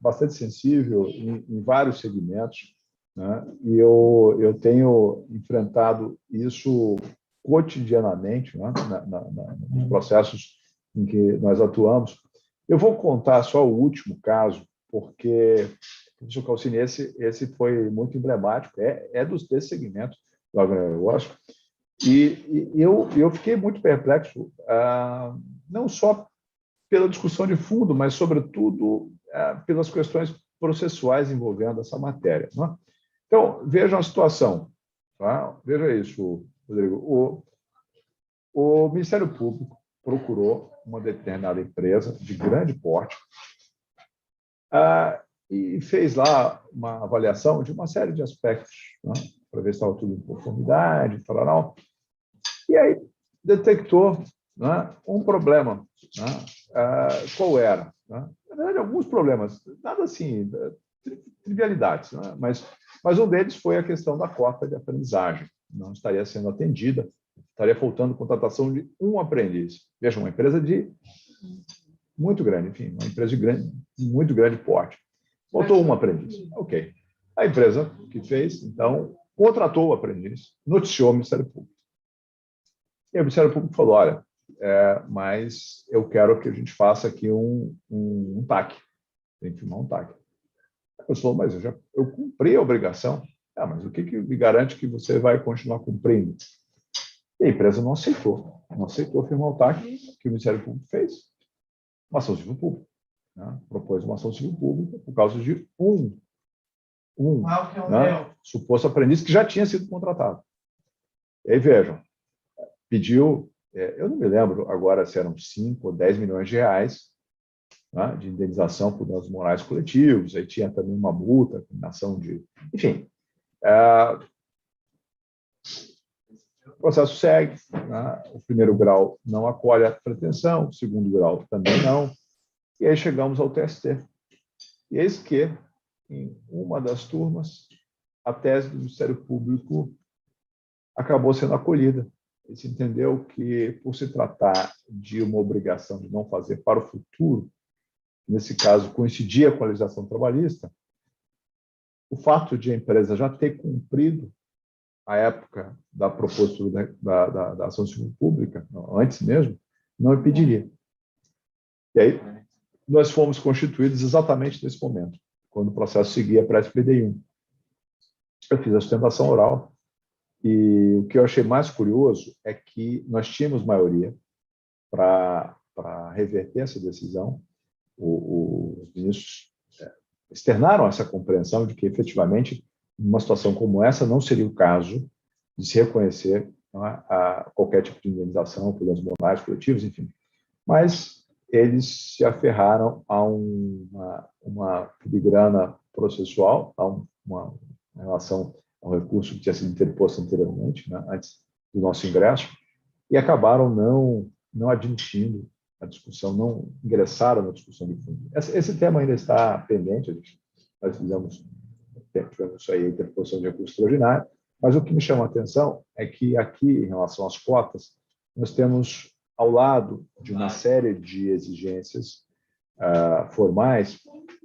bastante sensível em vários segmentos, né? E eu tenho enfrentado isso cotidianamente, né, nos processos em que nós atuamos. Eu vou contar só o último caso, porque, professor Calcini, esse foi muito emblemático, desse segmento do agronegócio, e eu fiquei muito perplexo, não só pela discussão de fundo, mas, sobretudo, pelas questões processuais envolvendo essa matéria, né? Então, vejam a situação, tá? Veja isso, Rodrigo. O Ministério Público procurou uma determinada empresa de grande porte e fez lá uma avaliação de uma série de aspectos, né, para ver se estava tudo em conformidade, tal. E aí detectou, né, um problema. Né? Qual era? Né? Na verdade, alguns problemas, nada assim, trivialidades, né? Mas um deles foi a questão da cota de aprendizagem. Não estaria sendo atendida, estaria faltando contratação de um aprendiz. Veja, uma empresa muito grande, enfim, uma empresa de muito grande porte. Faltou um aprendiz. Ok. A empresa que fez, então, contratou o aprendiz, noticiou o Ministério Público. E o Ministério Público falou, olha, mas eu quero que a gente faça aqui um TAC. Tem que firmar um TAC. A pessoa falou, mas eu cumpri a obrigação. Mas o que me garante que você vai continuar cumprindo? E a empresa não aceitou firmar o TAC, que o Ministério Público fez. Uma ação civil pública. Né? Propôs uma ação civil pública por causa de suposto aprendiz que já tinha sido contratado. E aí, vejam, pediu, eu não me lembro agora se eram 5 ou 10 milhões de reais, né, de indenização por danos morais coletivos, aí tinha também uma multa, combinação de... Enfim, o processo segue, né, o primeiro grau não acolhe a pretensão, o segundo grau também não, e aí chegamos ao TST. E eis que, em uma das turmas, a tese do Ministério Público acabou sendo acolhida. Ele se entendeu que, por se tratar de uma obrigação de não fazer para o futuro, nesse caso coincidia com a legislação trabalhista, o fato de a empresa já ter cumprido a época da propositura da ação civil pública, antes mesmo, não impediria. E aí, nós fomos constituídos exatamente nesse momento, quando o processo seguia para a SPDI1. Eu fiz a sustentação oral, e o que eu achei mais curioso é que nós tínhamos maioria para reverter essa decisão. Os ministros externaram essa compreensão de que, efetivamente, numa situação como essa, não seria o caso de se reconhecer a qualquer tipo de indenização por danos morais coletivos, enfim. Mas eles se aferraram a uma filigrana processual, a uma relação ao recurso que tinha sido interposto anteriormente, né, antes do nosso ingresso, e acabaram não admitindo a discussão, não ingressaram na discussão de fundo. Esse tema ainda está pendente, nós tivemos aí a interposição de recurso extraordinário, mas o que me chama a atenção é que aqui, em relação às cotas, nós temos, ao lado de uma série de exigências formais,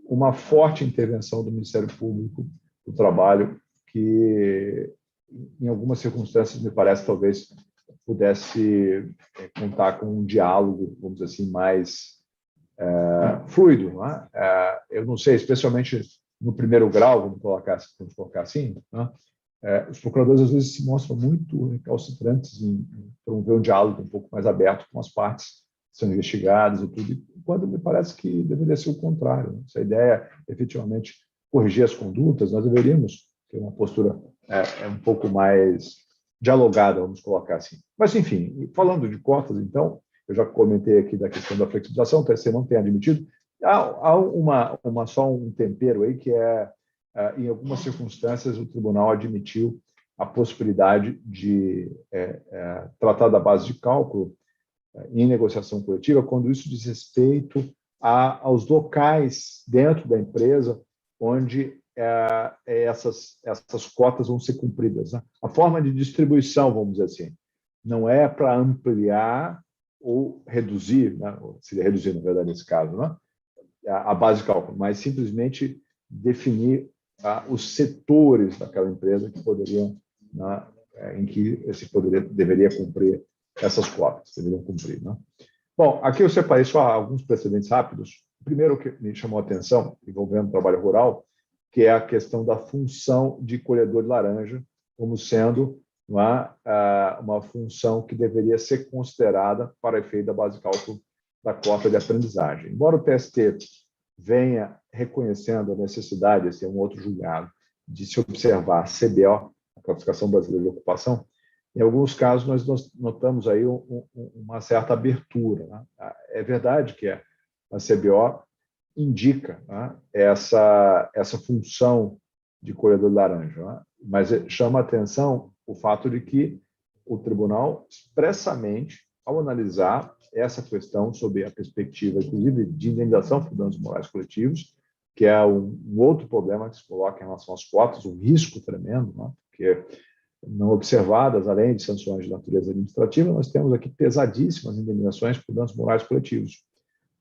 uma forte intervenção do Ministério Público do Trabalho, que, em algumas circunstâncias, me parece, talvez pudesse contar com um diálogo, vamos dizer assim, mais fluido. Né? Eu não sei, especialmente no primeiro grau, vamos colocar assim, né? Os procuradores, às vezes, se mostram muito recalcitrantes em promover um diálogo um pouco mais aberto com as partes que são investigadas e tudo, quando me parece que deveria ser o contrário. Né? Se a ideia é, efetivamente, corrigir as condutas, nós deveríamos ter uma postura um pouco mais dialogada, vamos colocar assim. Mas, enfim, falando de cotas, então, eu já comentei aqui da questão da flexibilização, o TSE não tem admitido. Há só um tempero aí, que em algumas circunstâncias, o tribunal admitiu a possibilidade de tratar da base de cálculo em negociação coletiva, quando isso diz respeito aos locais dentro da empresa onde essas cotas vão ser cumpridas. Né? A forma de distribuição, vamos dizer assim, não é para ampliar ou reduzir, né? Seria reduzir, na verdade, nesse caso, né? A base de cálculo, mas simplesmente definir os setores daquela empresa que poderiam, né, em que deveria cumprir essas cotas, deveriam cumprir. Né? Bom, aqui eu separei só alguns precedentes rápidos. O primeiro que me chamou a atenção, envolvendo o trabalho rural, que é a questão da função de colhedor de laranja, como sendo uma função que deveria ser considerada para efeito da base de cálculo da cota de aprendizagem. Embora o TST venha reconhecendo a necessidade, esse é um outro julgado, de se observar a CBO, a Classificação Brasileira de Ocupação, em alguns casos nós notamos aí uma certa abertura. Né? É verdade que a CBO indica, né, essa função de colhedor de laranja, né? Mas chama a atenção o fato de que o tribunal expressamente, ao analisar essa questão sob a perspectiva, inclusive, de indenização por danos morais coletivos, que é um outro problema que se coloca em relação às cotas, um risco tremendo, né? Porque, não observadas, além de sanções de natureza administrativa, nós temos aqui pesadíssimas indenizações por danos morais coletivos.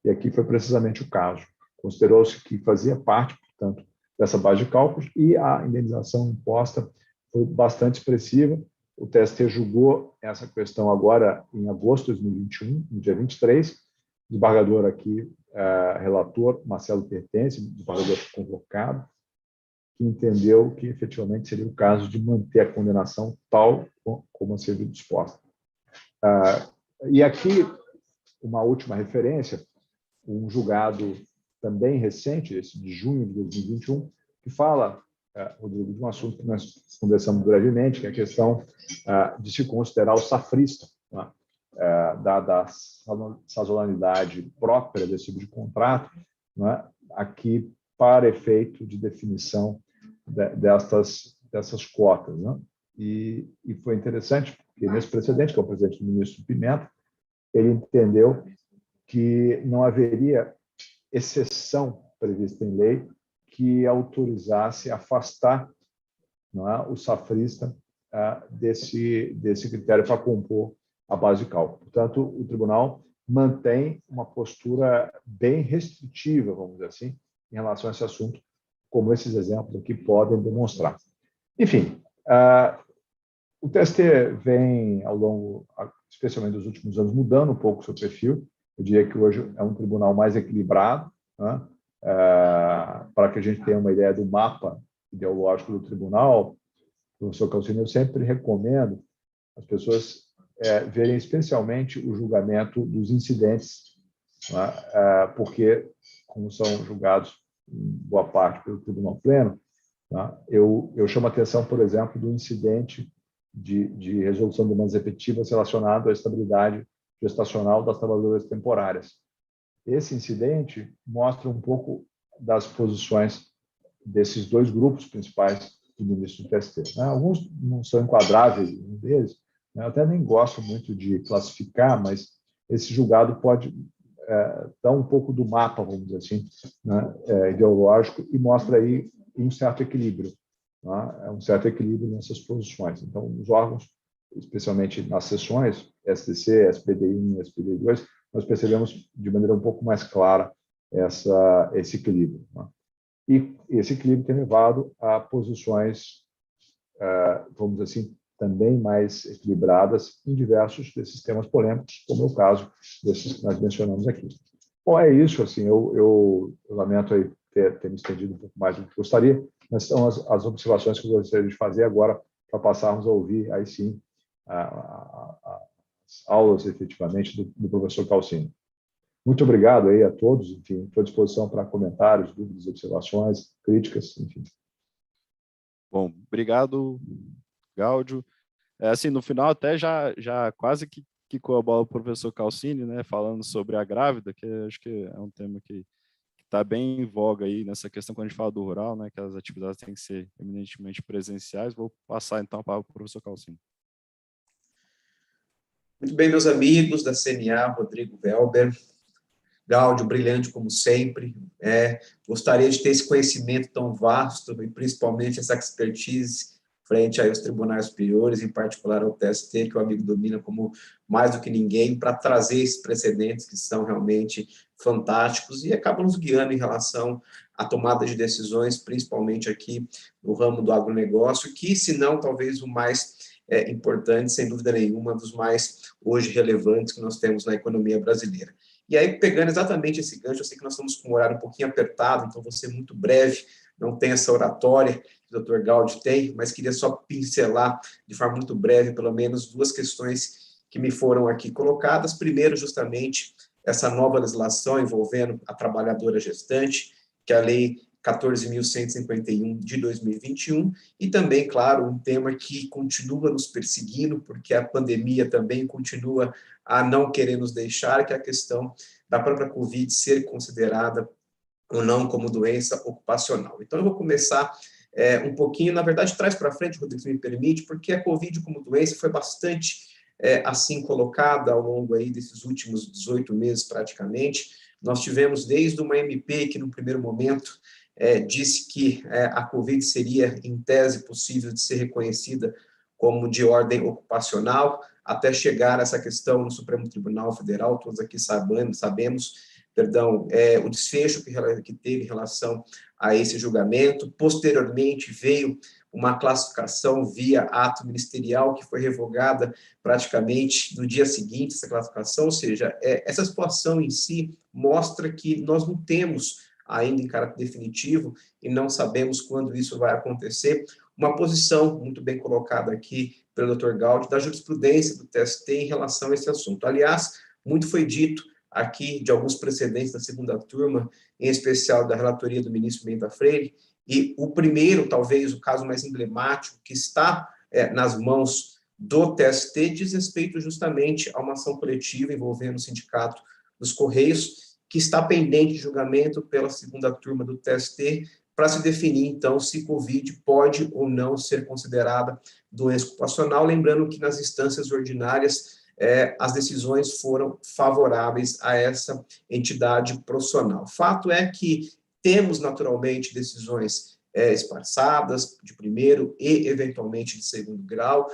E aqui foi precisamente o caso. Considerou-se que fazia parte, portanto, dessa base de cálculos, e a indenização imposta foi bastante expressiva, O TST julgou essa questão agora em agosto de 2021, no dia 23. O desembargador aqui, relator Marcelo Pertence, desembargador convocado, que entendeu que efetivamente seria o caso de manter a condenação tal como a ser disposta. E aqui, uma última referência, um julgado também recente, esse de junho de 2021, que fala, Rodrigo, de um assunto que nós conversamos brevemente, que é a questão de se considerar o safrista, né? Da sazonalidade própria desse tipo de contrato, né? Aqui para efeito de definição dessas cotas, né? E foi interessante, porque nesse precedente, que é o precedente do ministro Pimenta, ele entendeu que não haveria exceção prevista em lei que autorizasse afastar, não é, o safrista desse critério para compor a base de cálculo. Portanto, o tribunal mantém uma postura bem restritiva, vamos dizer assim, em relação a esse assunto, como esses exemplos aqui podem demonstrar. Enfim, o TST vem, ao longo, especialmente dos últimos anos, mudando um pouco o seu perfil. Eu diria que hoje é um tribunal mais equilibrado, né? Para que a gente tenha uma ideia do mapa ideológico do tribunal, professor Calcini, eu sempre recomendo as pessoas verem especialmente o julgamento dos incidentes, né? Porque, como são julgados em boa parte pelo Tribunal Pleno, né? Eu chamo a atenção, por exemplo, do incidente de resolução de demandas efetivas relacionado à estabilidade gestacional das trabalhadoras temporárias. Esse incidente mostra um pouco das posições desses dois grupos principais do ministro do TST. Alguns não são enquadráveis, um deles, eu até nem gosto muito de classificar, mas esse julgado pode dar um pouco do mapa, vamos dizer assim, né, ideológico, e mostra aí um certo equilíbrio, né, um certo equilíbrio nessas posições. Então, os órgãos, especialmente nas sessões, STC, SPDI1 e SPDI2, nós percebemos de maneira um pouco mais clara esse equilíbrio, né? E esse equilíbrio tem levado a posições, vamos dizer assim, também mais equilibradas em diversos desses temas polêmicos, como é o caso desses que nós mencionamos aqui. Bom, é isso, assim, eu lamento aí ter me estendido um pouco mais do que gostaria, mas são as observações que eu gostaria de fazer agora para passarmos a ouvir, aí sim, as aulas, efetivamente, do professor Calcini. Muito obrigado aí a todos, enfim, estou à disposição para comentários, dúvidas, observações, críticas, enfim. Bom, obrigado, Gáudio. Assim, no final até já quase que quicou a bola o professor Calcini, né, falando sobre a grávida, que acho que é um tema que está bem em voga aí nessa questão quando a gente fala do rural, né, que as atividades têm que ser eminentemente presenciais. Vou passar então a palavra para o professor Calcini. Muito bem, meus amigos da CNA, Rodrigo Welber, Gáudio, brilhante como sempre. Gostaria de ter esse conhecimento tão vasto e principalmente essa expertise frente aos tribunais superiores, em particular ao TST, que o amigo domina como mais do que ninguém, para trazer esses precedentes que são realmente fantásticos e acabam nos guiando em relação à tomada de decisões, principalmente aqui no ramo do agronegócio, que, se não, talvez o mais importante, sem dúvida nenhuma, dos mais hoje relevantes que nós temos na economia brasileira. E aí, pegando exatamente esse gancho, eu sei que nós estamos com um horário um pouquinho apertado, então vou ser muito breve, não tem essa oratória que o Dr. Gáudio tem, mas queria só pincelar de forma muito breve, pelo menos, duas questões que me foram aqui colocadas. Primeiro, justamente, essa nova legislação envolvendo a trabalhadora gestante, que é a Lei 14.151 de 2021, e também, claro, um tema que continua nos perseguindo, porque a pandemia também continua a não querer nos deixar, que é a questão da própria Covid ser considerada ou não como doença ocupacional. Então, eu vou começar um pouquinho, na verdade, traz para frente, Rodrigo, se me permite, porque a Covid como doença foi bastante assim colocada ao longo aí desses últimos 18 meses, praticamente. Nós tivemos desde uma MP que, no primeiro momento, disse que a Covid seria, em tese, possível de ser reconhecida como de ordem ocupacional, até chegar a essa questão no Supremo Tribunal Federal, todos aqui sabemos, o desfecho que teve em relação a esse julgamento. Posteriormente, veio uma classificação via ato ministerial que foi revogada praticamente no dia seguinte, essa classificação, ou seja, essa situação em si mostra que nós não temos ainda em caráter definitivo e não sabemos quando isso vai acontecer, uma posição muito bem colocada aqui pelo Dr. Gaudi da jurisprudência do TST em relação a esse assunto. Aliás, muito foi dito aqui de alguns precedentes da segunda turma, em especial da relatoria do ministro Pimenta Freire, e o primeiro, talvez, o caso mais emblemático, que está nas mãos do TST, diz respeito justamente a uma ação coletiva envolvendo o Sindicato dos Correios, que está pendente de julgamento pela segunda turma do TST, para se definir, então, se Covid pode ou não ser considerada doença ocupacional, lembrando que nas instâncias ordinárias as decisões foram favoráveis a essa entidade profissional. Fato é que temos, naturalmente, decisões esparçadas, de primeiro e, eventualmente, de segundo grau,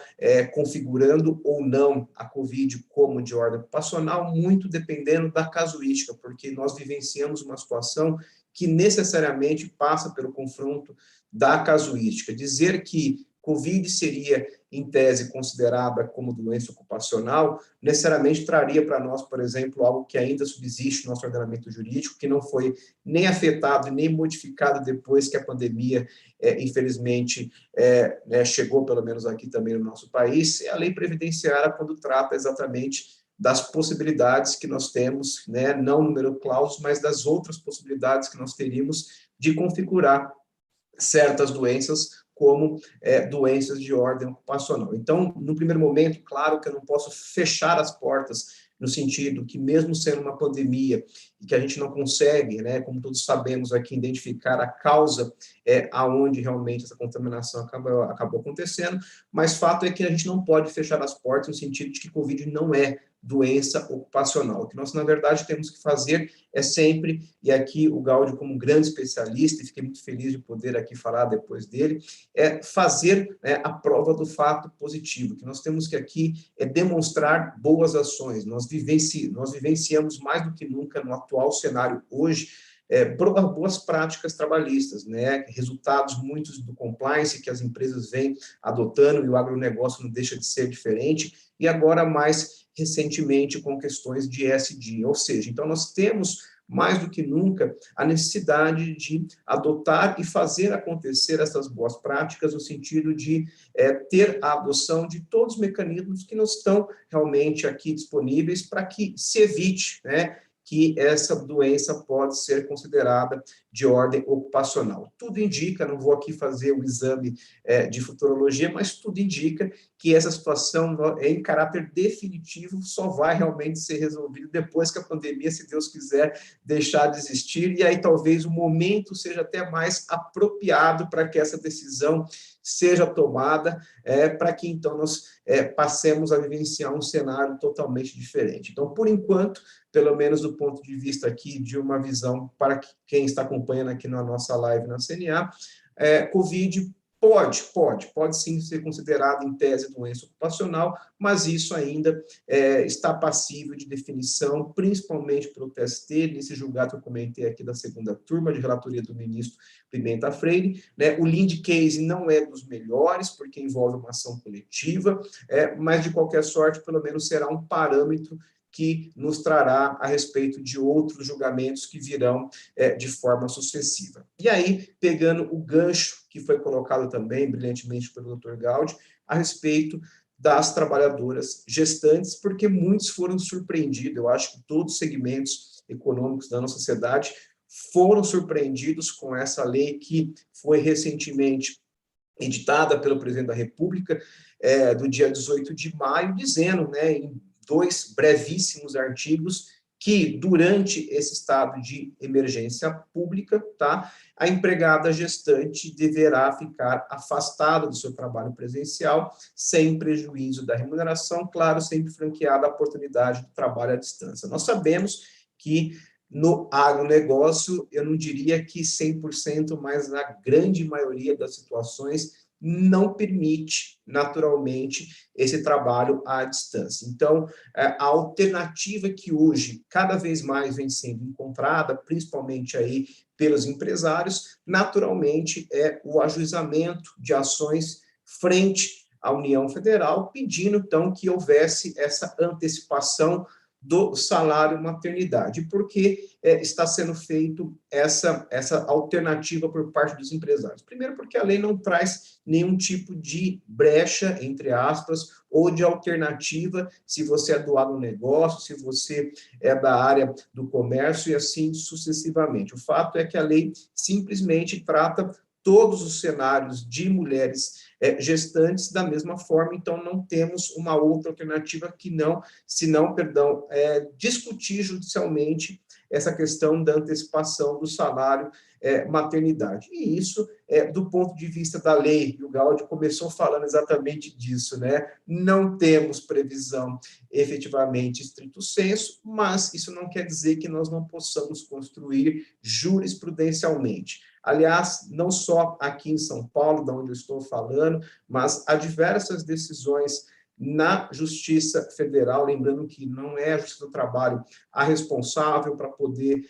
configurando ou não a Covid como de ordem ocupacional, muito dependendo da casuística, porque nós vivenciamos uma situação que necessariamente passa pelo confronto da casuística. Dizer que Covid seria, em tese, considerada como doença ocupacional, necessariamente traria para nós, por exemplo, algo que ainda subsiste no nosso ordenamento jurídico, que não foi nem afetado nem modificado depois que a pandemia, infelizmente, chegou, pelo menos aqui também no nosso país, é a lei previdenciária, quando trata exatamente das possibilidades que nós temos, né, não número clausus, mas das outras possibilidades que nós teríamos de configurar certas doenças como doenças de ordem ocupacional. Então, no primeiro momento, claro que eu não posso fechar as portas no sentido que, mesmo sendo uma pandemia e que a gente não consegue, né, como todos sabemos aqui, identificar a causa aonde realmente essa contaminação acabou acontecendo, mas fato é que a gente não pode fechar as portas no sentido de que Covid não é doença ocupacional. O que nós, na verdade, temos que fazer é sempre, e aqui o Gaudi, como um grande especialista, e fiquei muito feliz de poder aqui falar depois dele, fazer a prova do fato positivo, que nós temos que aqui demonstrar boas ações. Nós vivenciamos mais do que nunca no atual cenário hoje, boas práticas trabalhistas, né? Resultados muitos do compliance que as empresas vêm adotando, e o agronegócio não deixa de ser diferente, e agora mais recentemente com questões de ESG, ou seja, então nós temos mais do que nunca a necessidade de adotar e fazer acontecer essas boas práticas no sentido de ter a adoção de todos os mecanismos que não estão realmente aqui disponíveis para que se evite, né, que essa doença pode ser considerada de ordem ocupacional. Tudo indica, não vou aqui fazer o exame de futurologia, mas tudo indica que essa situação, em caráter definitivo, só vai realmente ser resolvida depois que a pandemia, se Deus quiser, deixar de existir, e aí talvez o momento seja até mais apropriado para que essa decisão seja tomada, para que então nós passemos a vivenciar um cenário totalmente diferente. Então, por enquanto, pelo menos do ponto de vista aqui de uma visão para quem está acompanhando aqui na nossa live na CNA, Covid pode sim ser considerado em tese doença ocupacional, mas isso ainda está passível de definição, principalmente pelo TST, nesse julgado que eu comentei aqui da segunda turma de relatoria do ministro Pimenta Freire, né? O lead case não é dos melhores, porque envolve uma ação coletiva, mas de qualquer sorte, pelo menos será um parâmetro que nos trará a respeito de outros julgamentos que virão de forma sucessiva. E aí, pegando o gancho que foi colocado também brilhantemente pelo Dr. Gaudi, a respeito das trabalhadoras gestantes, porque muitos foram surpreendidos, eu acho que todos os segmentos econômicos da nossa sociedade foram surpreendidos com essa lei que foi recentemente editada pelo presidente da República, do dia 18 de maio, dizendo, né, em 2 brevíssimos artigos, que durante esse estado de emergência pública, tá, a empregada gestante deverá ficar afastada do seu trabalho presencial, sem prejuízo da remuneração, claro, sempre franqueada a oportunidade de trabalho à distância. Nós sabemos que no agronegócio, eu não diria que 100%, mas na grande maioria das situações, não permite, naturalmente, esse trabalho à distância. Então, a alternativa que hoje, cada vez mais, vem sendo encontrada, principalmente aí pelos empresários, naturalmente é o ajuizamento de ações frente à União Federal, pedindo, então, que houvesse essa antecipação do salário maternidade. Por que está sendo feito essa alternativa por parte dos empresários? Primeiro, porque a lei não traz nenhum tipo de brecha, entre aspas, ou de alternativa, se você é do agronegócio, se você é da área do comércio e assim sucessivamente. O fato é que a lei simplesmente trata todos os cenários de mulheres gestantes da mesma forma, então não temos uma outra alternativa que não, senão, discutir judicialmente essa questão da antecipação do salário maternidade. E isso, do ponto de vista da lei, e o Gaudio começou falando exatamente disso, né? Não temos previsão efetivamente estrito sensu, mas isso não quer dizer que nós não possamos construir jurisprudencialmente. Aliás, não só aqui em São Paulo, de onde eu estou falando, mas há diversas decisões na Justiça Federal, lembrando que não é a Justiça do Trabalho a responsável para poder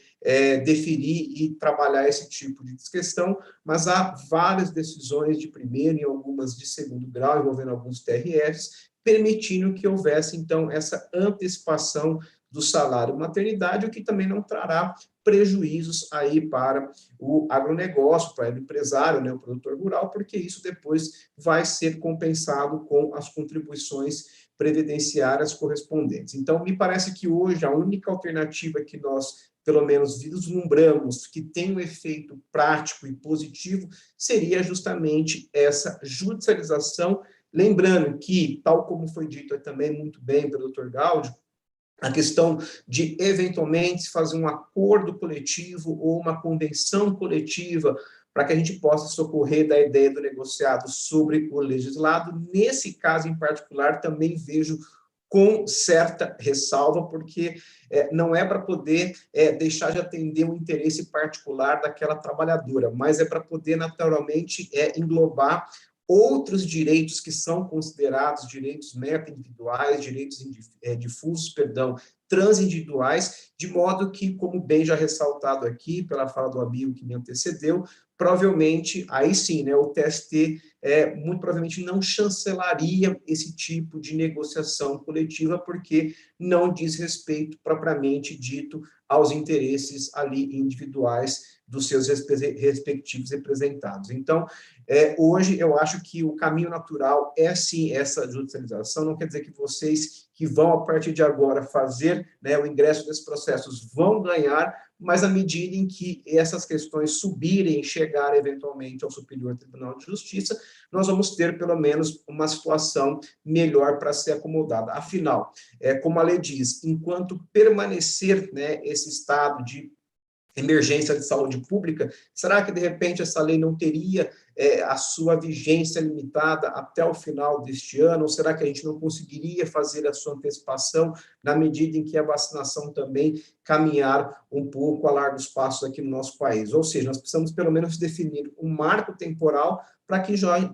definir e trabalhar esse tipo de questão, mas há várias decisões de primeiro e algumas de segundo grau, envolvendo alguns TRFs, permitindo que houvesse, então, essa antecipação do salário maternidade, o que também não trará prejuízos aí para o agronegócio, para o empresário, né, o produtor rural, porque isso depois vai ser compensado com as contribuições previdenciárias correspondentes. Então, me parece que hoje a única alternativa que nós, pelo menos, vislumbramos que tem um efeito prático e positivo seria justamente essa judicialização, lembrando que, tal como foi dito também muito bem pelo Dr. Gaudio, a questão de, eventualmente, fazer um acordo coletivo ou uma convenção coletiva para que a gente possa socorrer da ideia do negociado sobre o legislado. Nesse caso, em particular, também vejo com certa ressalva, porque não é para poder deixar de atender o interesse particular daquela trabalhadora, mas é para poder, naturalmente, englobar outros direitos que são considerados direitos meta-individuais, direitos difusos, transindividuais, de modo que, como bem já ressaltado aqui pela fala do amigo que me antecedeu, provavelmente, aí sim, né, o TST muito provavelmente não chancelaria esse tipo de negociação coletiva, porque não diz respeito propriamente dito aos interesses ali individuais dos seus respectivos representados. Então, hoje eu acho que o caminho natural é sim essa judicialização, não quer dizer que vocês que vão, a partir de agora, fazer, né, o ingresso desses processos vão ganhar, mas à medida em que essas questões subirem e chegarem eventualmente ao Superior Tribunal de Justiça, nós vamos ter, pelo menos, uma situação melhor para ser acomodada. Afinal, como a lei diz, enquanto permanecer, né, esse estado de emergência de saúde pública, será que, de repente, essa lei não teria a sua vigência limitada até o final deste ano? Ou será que a gente não conseguiria fazer a sua antecipação na medida em que a vacinação também caminhar um pouco a largos passos aqui no nosso país? Ou seja, nós precisamos, pelo menos, definir um marco temporal para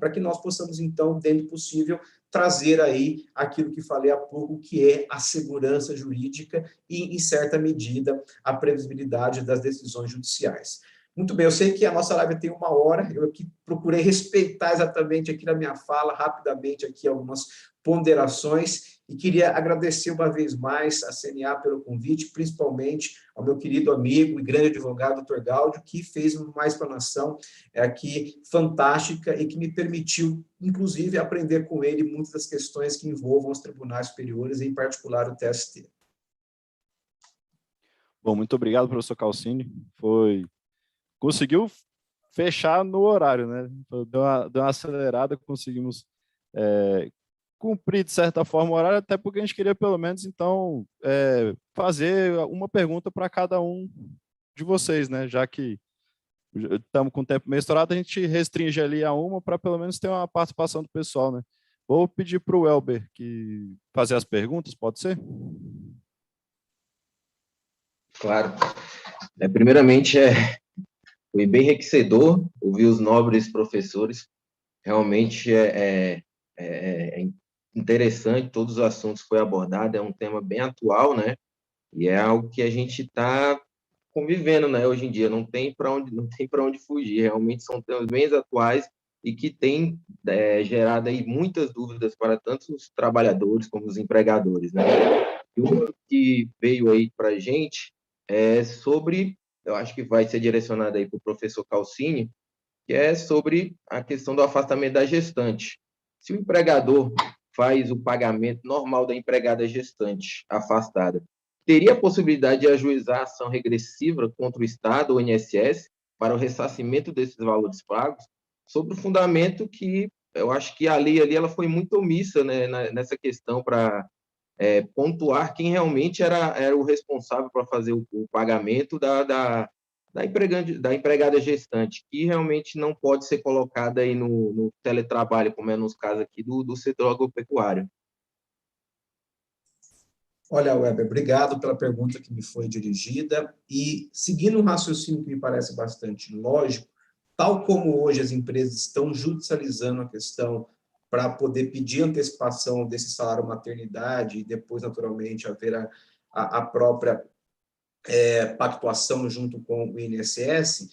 que nós possamos, então, dentro do possível, trazer aí aquilo que falei há pouco, que é a segurança jurídica e, em certa medida, a previsibilidade das decisões judiciais. Muito bem, eu sei que a nossa live tem 1 hora, eu aqui procurei respeitar exatamente aqui na minha fala, rapidamente aqui algumas ponderações, e queria agradecer uma vez mais a CNA pelo convite, principalmente ao meu querido amigo e grande advogado, Dr. Gaudio, que fez uma explanação aqui fantástica e que me permitiu, inclusive, aprender com ele muitas das questões que envolvam os tribunais superiores, em particular o TST. Bom, muito obrigado, professor Calcini. Conseguiu fechar no horário, né? Deu uma acelerada, conseguimos cumprir, de certa forma, o horário, até porque a gente queria, pelo menos, então, fazer uma pergunta para cada um de vocês, né? Já que estamos com o tempo meio estourado, a gente restringe ali a uma para, pelo menos, ter uma participação do pessoal, né? Vou pedir para o Elber fazer as perguntas, pode ser? Claro. Primeiramente, foi bem enriquecedor ouvir os nobres professores. Realmente é interessante todos os assuntos que foi abordado. É um tema bem atual, né? E é algo que a gente está convivendo, né? Hoje em dia não tem para onde fugir. Realmente são temas bem atuais e que têm gerado aí muitas dúvidas para tanto os trabalhadores como os empregadores, né? E uma que veio aí para a gente é sobre, eu acho que vai ser direcionada aí para o professor Calcini, que é sobre a questão do afastamento da gestante. Se o empregador faz o pagamento normal da empregada gestante afastada, teria a possibilidade de ajuizar ação regressiva contra o Estado ou o INSS para o ressarcimento desses valores pagos, sobre o fundamento que eu acho que a lei ali ela foi muito omissa, né, nessa questão para pontuar quem realmente era o responsável para fazer o pagamento da empregada gestante, que realmente não pode ser colocada aí no teletrabalho, como é nos casos aqui do setor agropecuário. Olha, Weber, obrigado pela pergunta que me foi dirigida. E, seguindo um raciocínio que me parece bastante lógico, tal como hoje as empresas estão judicializando a questão para poder pedir antecipação desse salário maternidade e depois, naturalmente, haver a própria pactuação junto com o INSS,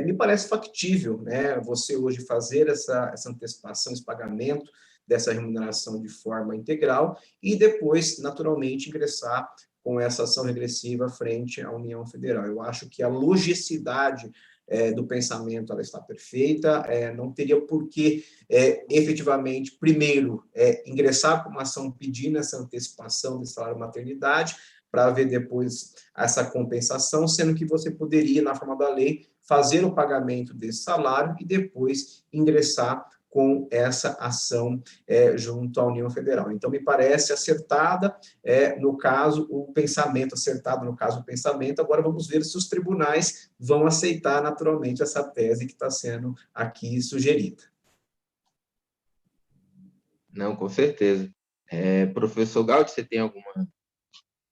me parece factível, né, você hoje fazer essa antecipação, esse pagamento dessa remuneração de forma integral e depois, naturalmente, ingressar com essa ação regressiva frente à União Federal. Eu acho que a logicidade do pensamento ela está perfeita, não teria por que, efetivamente, primeiro, ingressar com uma ação pedindo essa antecipação do salário maternidade, para haver depois essa compensação, sendo que você poderia, na forma da lei, fazer o pagamento desse salário e depois ingressar com essa ação junto à União Federal. Então, me parece acertada, no caso, o pensamento, acertado no caso o pensamento. Agora vamos ver se os tribunais vão aceitar naturalmente essa tese que está sendo aqui sugerida. Não, com certeza. Professor Gaudi, você tem alguma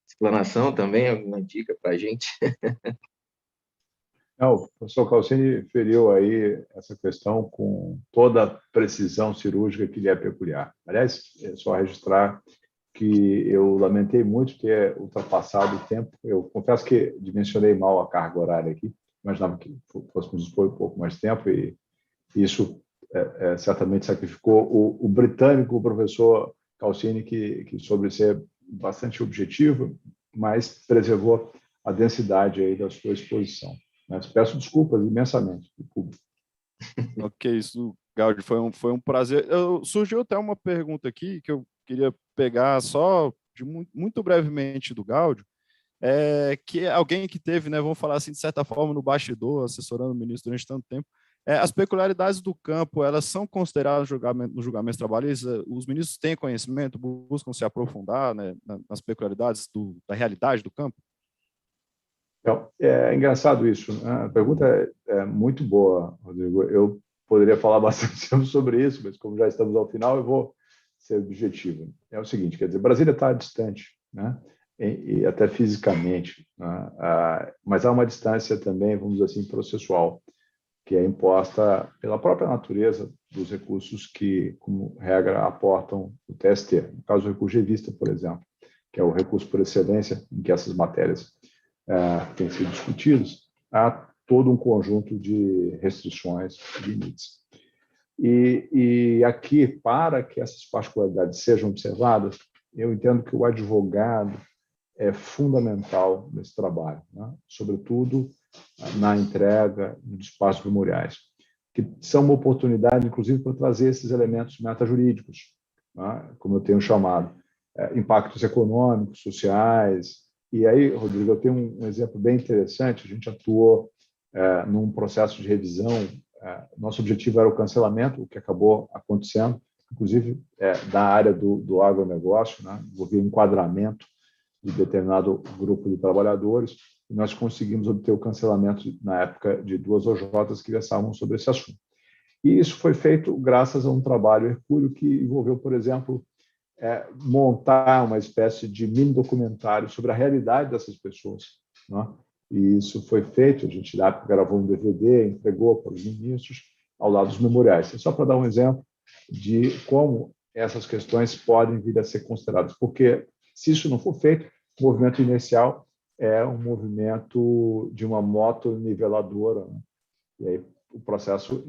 explanação também, alguma dica para a gente? Não, o professor Calcini feriu aí essa questão com toda a precisão cirúrgica que lhe é peculiar. Aliás, é só registrar que eu lamentei muito ter ultrapassado o tempo. Eu confesso que dimensionei mal a carga horária aqui, imaginava que fôssemos dispor um pouco mais de tempo e isso certamente sacrificou o britânico, o professor Calcini, que soube ser bastante objetivo, mas preservou a densidade aí da sua exposição. Mas peço desculpas imensamente do público. Ok, isso, Gaudi, foi um prazer. Surgiu até uma pergunta aqui que eu queria pegar só muito brevemente do Gaudi, que é alguém que teve, né, vamos falar assim, de certa forma, no bastidor, assessorando o ministro durante tanto tempo. As peculiaridades do campo, elas são consideradas no julgamento trabalhista? Os ministros têm conhecimento, buscam se aprofundar, né, nas peculiaridades da realidade do campo? Então, é engraçado isso, né? A pergunta é muito boa, Rodrigo. Eu poderia falar bastante sobre isso, mas como já estamos ao final, eu vou ser objetivo. É o seguinte, quer dizer, Brasília está distante, né? E até fisicamente, né? Mas há uma distância também, vamos dizer assim, processual, que é imposta pela própria natureza dos recursos que, como regra, aportam o TST. No caso do recurso de revista, por exemplo, que é o recurso por excelência em que essas matérias têm sido discutidos, há todo um conjunto de restrições, de limites. E aqui, para que essas particularidades sejam observadas, eu entendo que o advogado é fundamental nesse trabalho, né? Sobretudo na entrega, no despacho memoriais, que são uma oportunidade, inclusive, para trazer esses elementos metajurídicos, né? Como eu tenho chamado, impactos econômicos, sociais. E aí, Rodrigo, eu tenho um exemplo bem interessante. A gente atuou num processo de revisão. Nosso objetivo era o cancelamento, o que acabou acontecendo, inclusive da área do agronegócio, né? Envolvia enquadramento de determinado grupo de trabalhadores, e nós conseguimos obter o cancelamento, na época, de 2 OJs que versavam sobre esse assunto. E isso foi feito graças a um trabalho hercúleo que envolveu, por exemplo, montar uma espécie de mini documentário sobre a realidade dessas pessoas, né? E isso foi feito, a gente na época gravou um DVD, entregou para os ministros ao lado dos memoriais. É só para dar um exemplo de como essas questões podem vir a ser consideradas, porque se isso não for feito, o movimento inicial é um movimento de uma moto niveladora, né? E aí o processo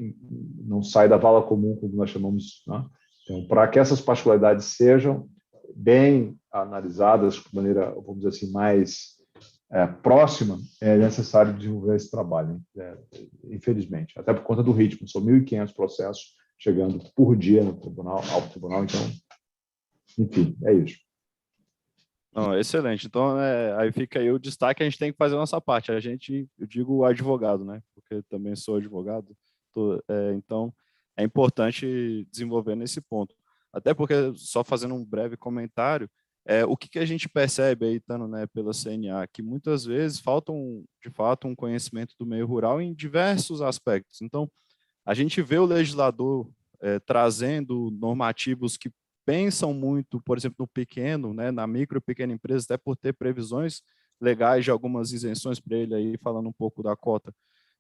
não sai da vala comum, como nós chamamos, né? Então, para que essas particularidades sejam bem analisadas de maneira, vamos dizer assim, mais próxima, é necessário desenvolver esse trabalho, né? Infelizmente, até por conta do ritmo. São 1.500 processos chegando por dia no tribunal, ao tribunal, então, enfim, é isso. Não, excelente. Então, aí fica aí o destaque, a gente tem que fazer a nossa parte. Eu digo o advogado, né? Porque também sou advogado. Então, é importante desenvolver nesse ponto. Até porque, só fazendo um breve comentário, o que a gente percebe aí, estando, né, pela CNA, que muitas vezes falta, de fato, um conhecimento do meio rural em diversos aspectos. Então, a gente vê o legislador trazendo normativos que pensam muito, por exemplo, no pequeno, né, na micro e pequena empresa, até por ter previsões legais de algumas isenções para ele aí, falando um pouco da cota,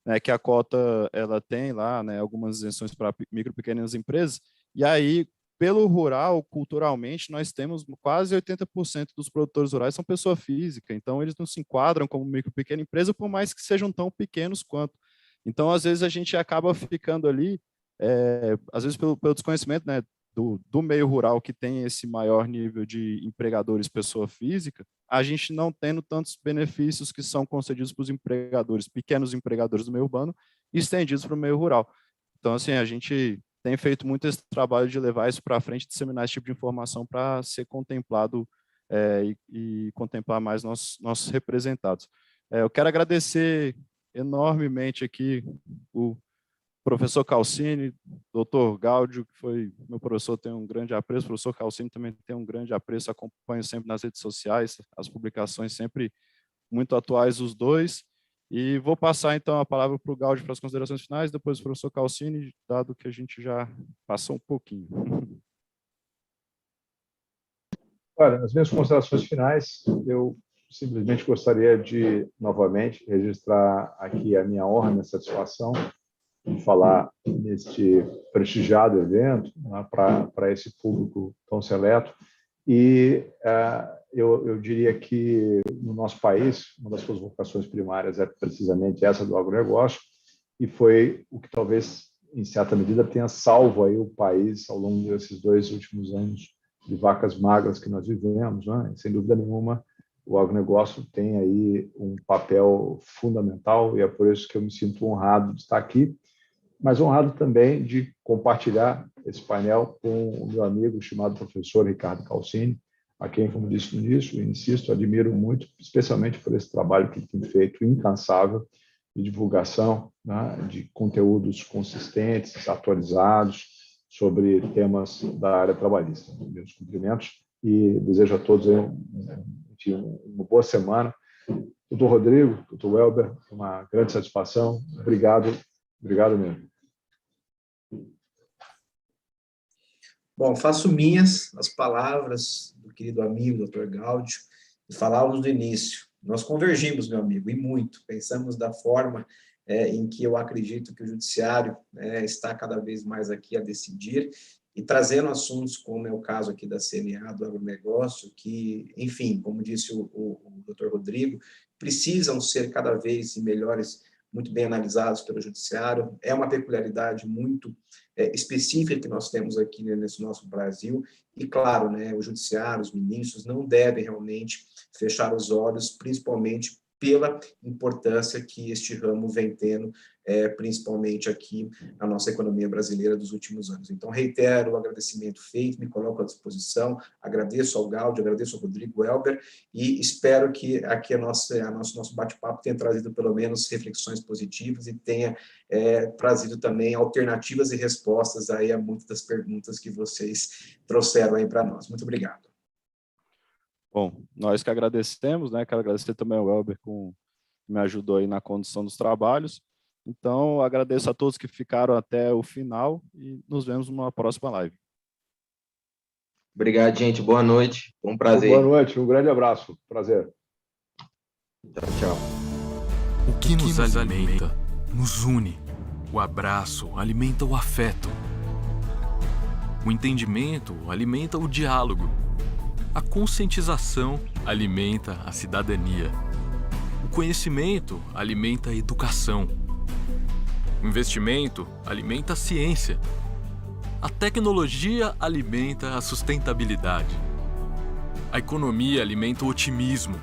né, que a cota ela tem lá, né, algumas isenções para micro e pequenas empresas, e aí, pelo rural, culturalmente, nós temos quase 80% dos produtores rurais são pessoa física, então eles não se enquadram como micro e pequena empresa, por mais que sejam tão pequenos quanto. Então, às vezes, a gente acaba ficando ali, às vezes pelo desconhecimento, né, do meio rural, que tem esse maior nível de empregadores pessoa física, a gente não tendo tantos benefícios que são concedidos para os empregadores, pequenos empregadores do meio urbano, estendidos para o meio rural. Então, assim, a gente tem feito muito esse trabalho de levar isso para frente, disseminar esse tipo de informação para ser contemplado e contemplar mais nossos representados. Eu quero agradecer enormemente aqui o professor Calcini, doutor Gáudio, que foi meu professor, tenho um grande apreço, o professor Calcini também tem um grande apreço, acompanho sempre nas redes sociais, as publicações sempre muito atuais, os dois, e vou passar então a palavra para o Gáudio para as considerações finais, depois o professor Calcini, dado que a gente já passou um pouquinho. Olha, nas minhas considerações finais, eu simplesmente gostaria de, novamente, registrar aqui a minha honra, minha satisfação de falar neste prestigiado evento, né, para esse público tão seleto. E eu diria que, no nosso país, uma das suas vocações primárias é precisamente essa do agronegócio, e foi o que talvez, em certa medida, tenha salvo aí o país ao longo desses 2 últimos anos de vacas magras que nós vivemos, né? Sem dúvida nenhuma, o agronegócio tem aí um papel fundamental, e é por isso que eu me sinto honrado de estar aqui, mas honrado também de compartilhar esse painel com o meu amigo chamado professor Ricardo Calcini, a quem, como disse no início, insisto, admiro muito, especialmente por esse trabalho que ele tem feito incansável de divulgação, né, de conteúdos consistentes, atualizados, sobre temas da área trabalhista. Meus cumprimentos e desejo a todos uma boa semana. Doutor Rodrigo, doutor Welber, uma grande satisfação. Obrigado mesmo. Bom, faço minhas as palavras do querido amigo, doutor Gáudio, e falávamos no início. Nós convergimos, meu amigo, e muito. Pensamos da forma em que eu acredito que o judiciário está cada vez mais aqui a decidir e trazendo assuntos como é o caso aqui da CNA, do agronegócio, que, enfim, como disse o doutor Rodrigo, precisam ser cada vez melhores, muito bem analisados pelo judiciário. É uma peculiaridade muito específica que nós temos aqui, né, nesse nosso Brasil, e claro, né, o judiciário, os ministros não devem realmente fechar os olhos, principalmente pela importância que este ramo vem tendo, principalmente aqui na nossa economia brasileira dos últimos anos. Então, reitero o agradecimento feito, me coloco à disposição, agradeço ao Gáudio, agradeço ao Rodrigo Welber, e espero que aqui nosso bate-papo tenha trazido pelo menos reflexões positivas e tenha trazido também alternativas e respostas aí a muitas das perguntas que vocês trouxeram aí para nós. Muito obrigado. Bom, nós que agradecemos, né? Quero agradecer também ao Welber, que me ajudou aí na condução dos trabalhos. Então, agradeço a todos que ficaram até o final e nos vemos numa próxima live. Obrigado, gente. Boa noite. Foi um prazer. Boa noite. Um grande abraço. Prazer. Tchau, tchau. O que nos alimenta, nos une. O abraço alimenta o afeto. O entendimento alimenta o diálogo. A conscientização alimenta a cidadania. O conhecimento alimenta a educação. O investimento alimenta a ciência. A tecnologia alimenta a sustentabilidade. A economia alimenta o otimismo.